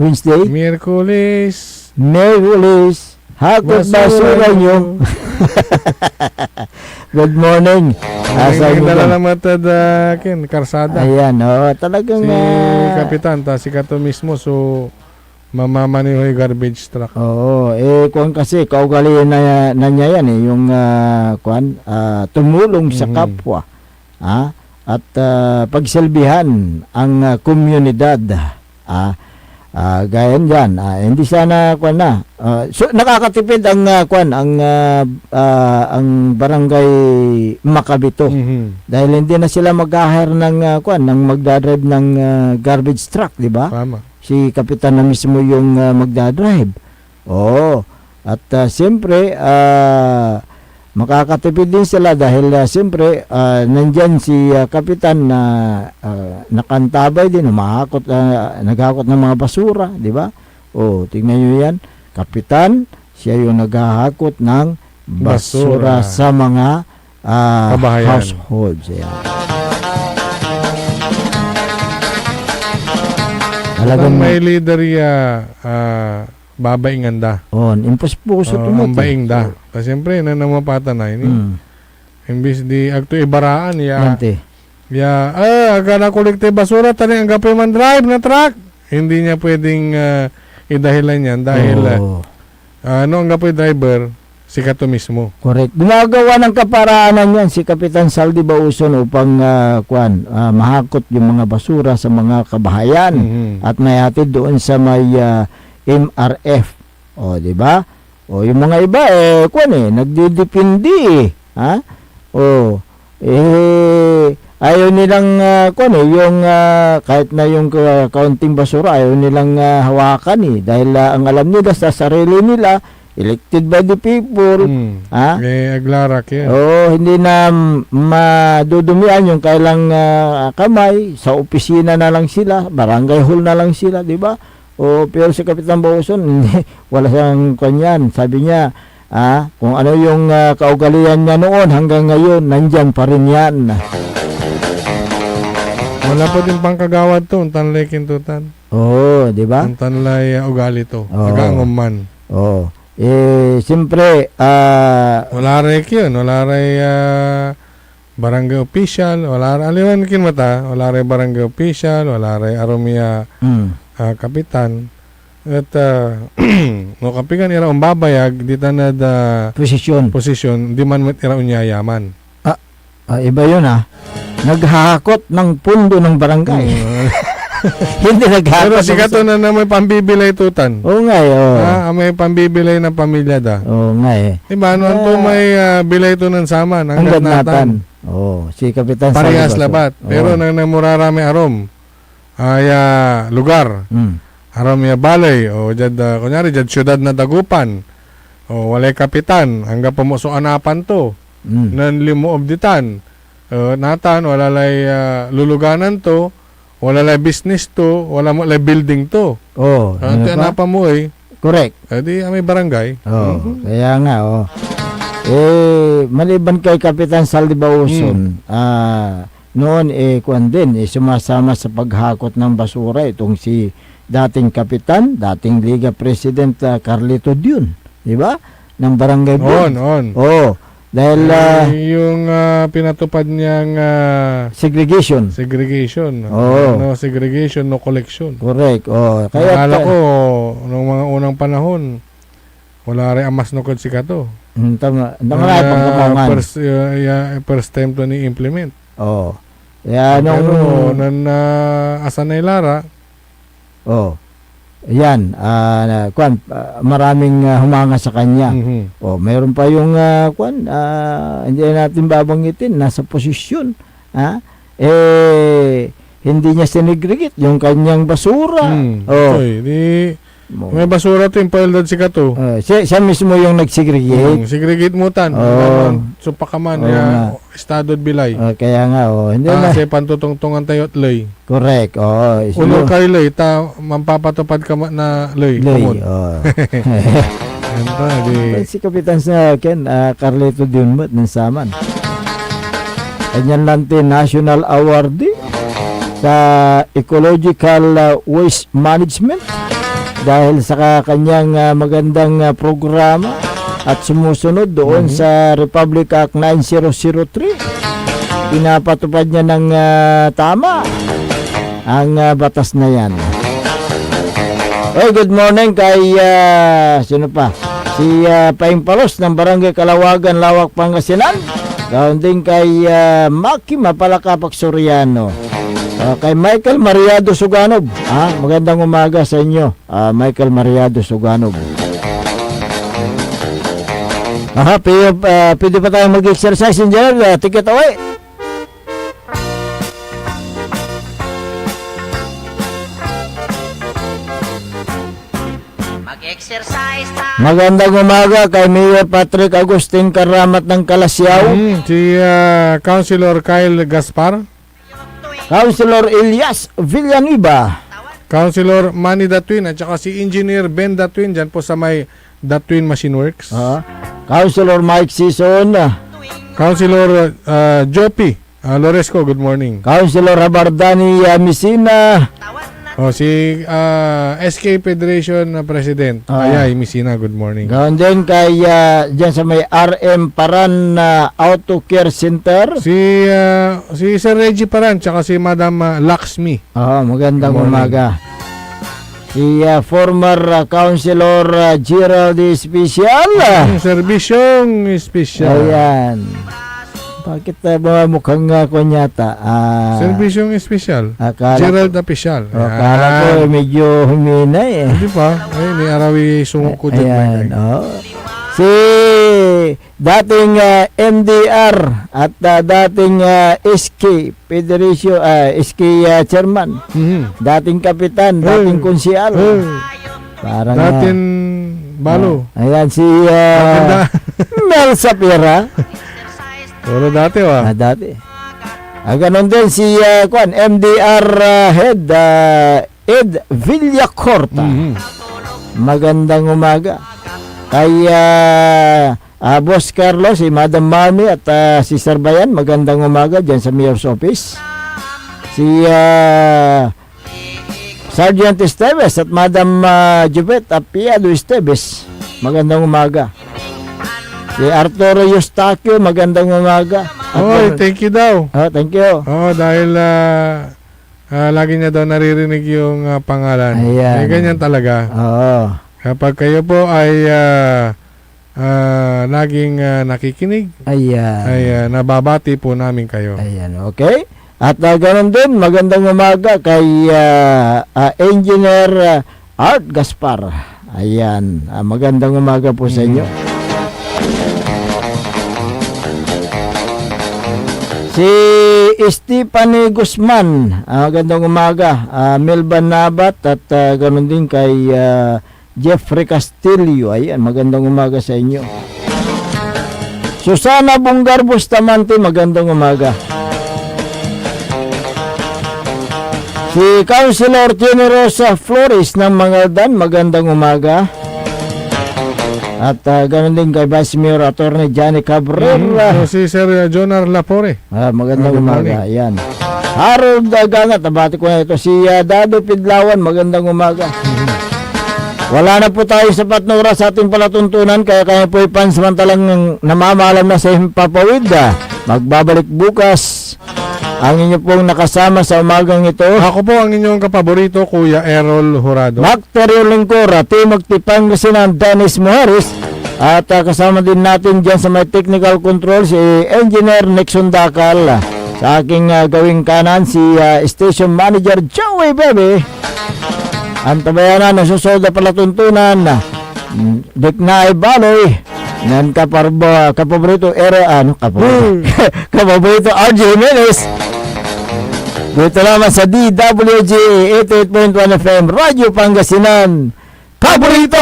Wednesday, Miyerkules, hakot basura nyo. Good morning. Ang dala ng matad karsada. Ayan, talagang si Kapitan, si Kato mismo, so mamamaniho yung garbage truck. Kung kasi kaugalian na niya yan yung tumulong sa kapwa at pagsilbihan ang komunidad. Gaya dyan, hindi sana so nakakatipid ang ang barangay Macabito dahil hindi na sila mag-hire ng magdadrive ng garbage truck, di ba? Tama. Si Kapitan na mismo yung magdadrive. At siyempre makakatipid din sila dahil siyempre nandyan si Kapitan na nakantabay din, naghakot ng mga basura, di ba? Tingnan nyo yan. Kapitan, siya yung naghahakot ng basura sa mga households. Yan. Talagang may leader babainganda. Impos puso ang baingda. Kasi siyempre, nanamapata na yun. Imbis di agto ibaraan agana kolekte basura, tani ang gapay man drive na truck. Hindi niya pwedeng idahilan yan dahil Oo. ano ang gapoy driver, si Kato mismo. Correct. Gumagawa ng kaparaanan yan si Kapitan Saldi Bauson upang mahakot yung mga basura sa mga kabahayan at mayhatid doon sa may MRF. O, di ba? O, yung mga iba nagdidepende ha? O, ayaw nilang yung kahit na yung kaunting basura ayaw nilang hawakan dahil ang alam nila sa sarili nila elected by the people ha? Aglarak yan. Hindi na madudumian yung kailang kamay sa opisina na lang sila, barangay hall na lang sila, di ba? Pero si Kapitan Bauson wala siyang kanyan, sabi niya kung ano yung kaugalian niya noon hanggang ngayon nandyan pa rin yan. Wala po din pang kagawad to, ang tanlay kintutan. Di ba? Ang tanlay ugali to. Aganguman. Siyempre, wala rin yun. Wala rin barangay official. Wala rin, aliwan kinmata. Wala rin barangay official. Wala rin aromia kapitan. At no kapigan ira umbabayag dito na da posisyon di man ira unyayaman. Iba yun naghahakot ng pundo ng barangay. Hindi naghahakot. Pero si Kato na may pambibilay tutan. Oo nga may pambibilay ng pamilya da. Oo nga Diba, ano to may bilay to ng saman. Hanggat natan. Si Kapitan Parehas Saldi labat. Pero nang namurara may arom. Lugar. Aram ya balay. Kunyari, jad syudad na Dagupan. Walay kapitan. Hanggang pumuso anapan to. Nan limuob ditan. Natan, walalay luluganan to. Walalay business to. Wala mo lay building to. Anapan mo correct. Di may barangay. Kaya nga maliban kay Kapitan Saldi Bauson, noon kuan din sumasama sa paghakot ng basura itong si dating kapitan, dating Liga President Carlito Dion, di ba? Ng Barangay Board. Dahil yung pinatupad niyang segregation. No segregation, no collection. Correct. Kaya akala ko nung mga unang panahon wala rin amas no si Kato. Tama. First time to ni implement. Yan nung asa na ilara. Yan, maraming humanga sa kanya. Mayroon pa yung hindi natin babanggitin, nasa posisyon. Hindi niya sinegregate yung kanyang basura. May basura to yung paildad si Kato. Siya mismo yung nagsegregate. Segregate mo tan. Supakaman estado bilay. Kaya nga hindi na. Kasi pantutungtungan tayo at lay. Correct. Ulo kay lay, mampapatupad ka na lay. Si Kapitan sa akin, Carlito Diunmot ng Saman. Kanyan lang National Award sa Ecological Waste Management dahil sa kanyang magandang programa at sumusunod doon sa Republic Act 9003. Pinapatupad niya ng tama ang batas na yan. Good morning kay sino pa? Si Paing Palos ng Barangay Kalawagan, Lawak, Pangasinan. Gawin din kay Maki Mapalakapak Soriano. Kay Michael Mariado Suganov. Magandang umaga sa inyo, Michael Mariado Suganov. Pwede pa tayo mag-exercise, Engineer. Take it away. Magandang umaga kay Mayor Patrick Agustin Karamat ng Kalasyaw. Si Councilor Kyle Gaspar. Councilor Elias Villanueva. Councilor Manny Datwin at saka si Engineer Ben Datwin dyan po sa may Datwin Machine Works. Councilor Mike Sison. Councilor Jopi Loresco, good morning. Councilor Habardani Misina. Si SK Federation President Ayay Misina, good morning. Gawin din kay dyan sa may RM Paran Auto Care Center. Si Sir Reggie Paran tsaka si Madam Laxmi. Magandang umaga. si former Councilor Gerald Special. Serbisyong espesyal. Ayan. Bakit mukhang kunyata? Serbisyong espesyal. Akala, Gerald Official. akala ko medyo humina eh. Hindi pa. Ay, ni Arawi sungok ko dyan. Ayan, Si dating MDR at dating SK Federation, SK Chairman, dating kapitan, dating konsyal. Parang Dating balo. ayan si Maganda. Mel Sapira. Pero dati Dati. Ganon din si MDR head Ed Villacorta. Magandang umaga. Kay Boss Carlos, si Madam Mami at si Sir Bayan, magandang umaga dyan sa Mayor's Office. Si Sergeant Esteves at Madam Jubet Apiado Esteves, magandang umaga. Si Arturo Eustaquio, magandang umaga. Oy, thank you daw. Thank you. Dahil lagi niya daw naririnig yung pangalan. Ayan. Ganyan talaga. Kapag kayo po ay laging nakikinig, Ayan. ay nababati po namin kayo. Ayan, okay. At ganoon din, magandang umaga kay Engineer Art Gaspar. Ayan, magandang umaga po sa inyo. Si Stephanie Guzman, magandang umaga. Melban Nabat at ganoon din kay Jeffrey Castillo. Ayan, magandang umaga sa inyo. Susana Bungar Bustamante, magandang umaga. Si Councilor Generosa Flores ng Mangaldan, magandang umaga. At ganoon din kay Vice Mayor Attorney Johnny Cabrera. Si Sir Jonar Lapore. Magandang umaga. Ayan. Harold Gangat, nabati ko na ito. Si Dado Pidlawan, magandang umaga. Wala na po tayo sapat na oras sa ating palatuntunan, kaya kaya po pansamantalang namamalam na sa Himpapawid. Magbabalik bukas ang inyo pong nakasama sa umagang ito. Ako po ang inyong kapaborito, Kuya Errol Jurado. Macterio Lingkora, Timog Tipangasinan, Dennis Mujeres. At kasama din natin dyan sa may technical control si Engineer Nixon Dakal. Sa aking gawing kanan si Station Manager Joey Bebe. Ang tabayanan na susunod na palatuntunan Diknay Baloy ng kapaborito kapaborito RJ Jimenez. Dito naman sa DWG 88.1 FM Radyo Pangasinan, Paborito!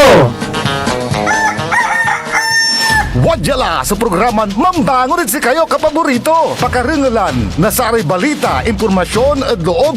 Wadyala sa programan Mambangon si kayo kapaborito. Pakaringalan, nasari balita, impormasyon at loob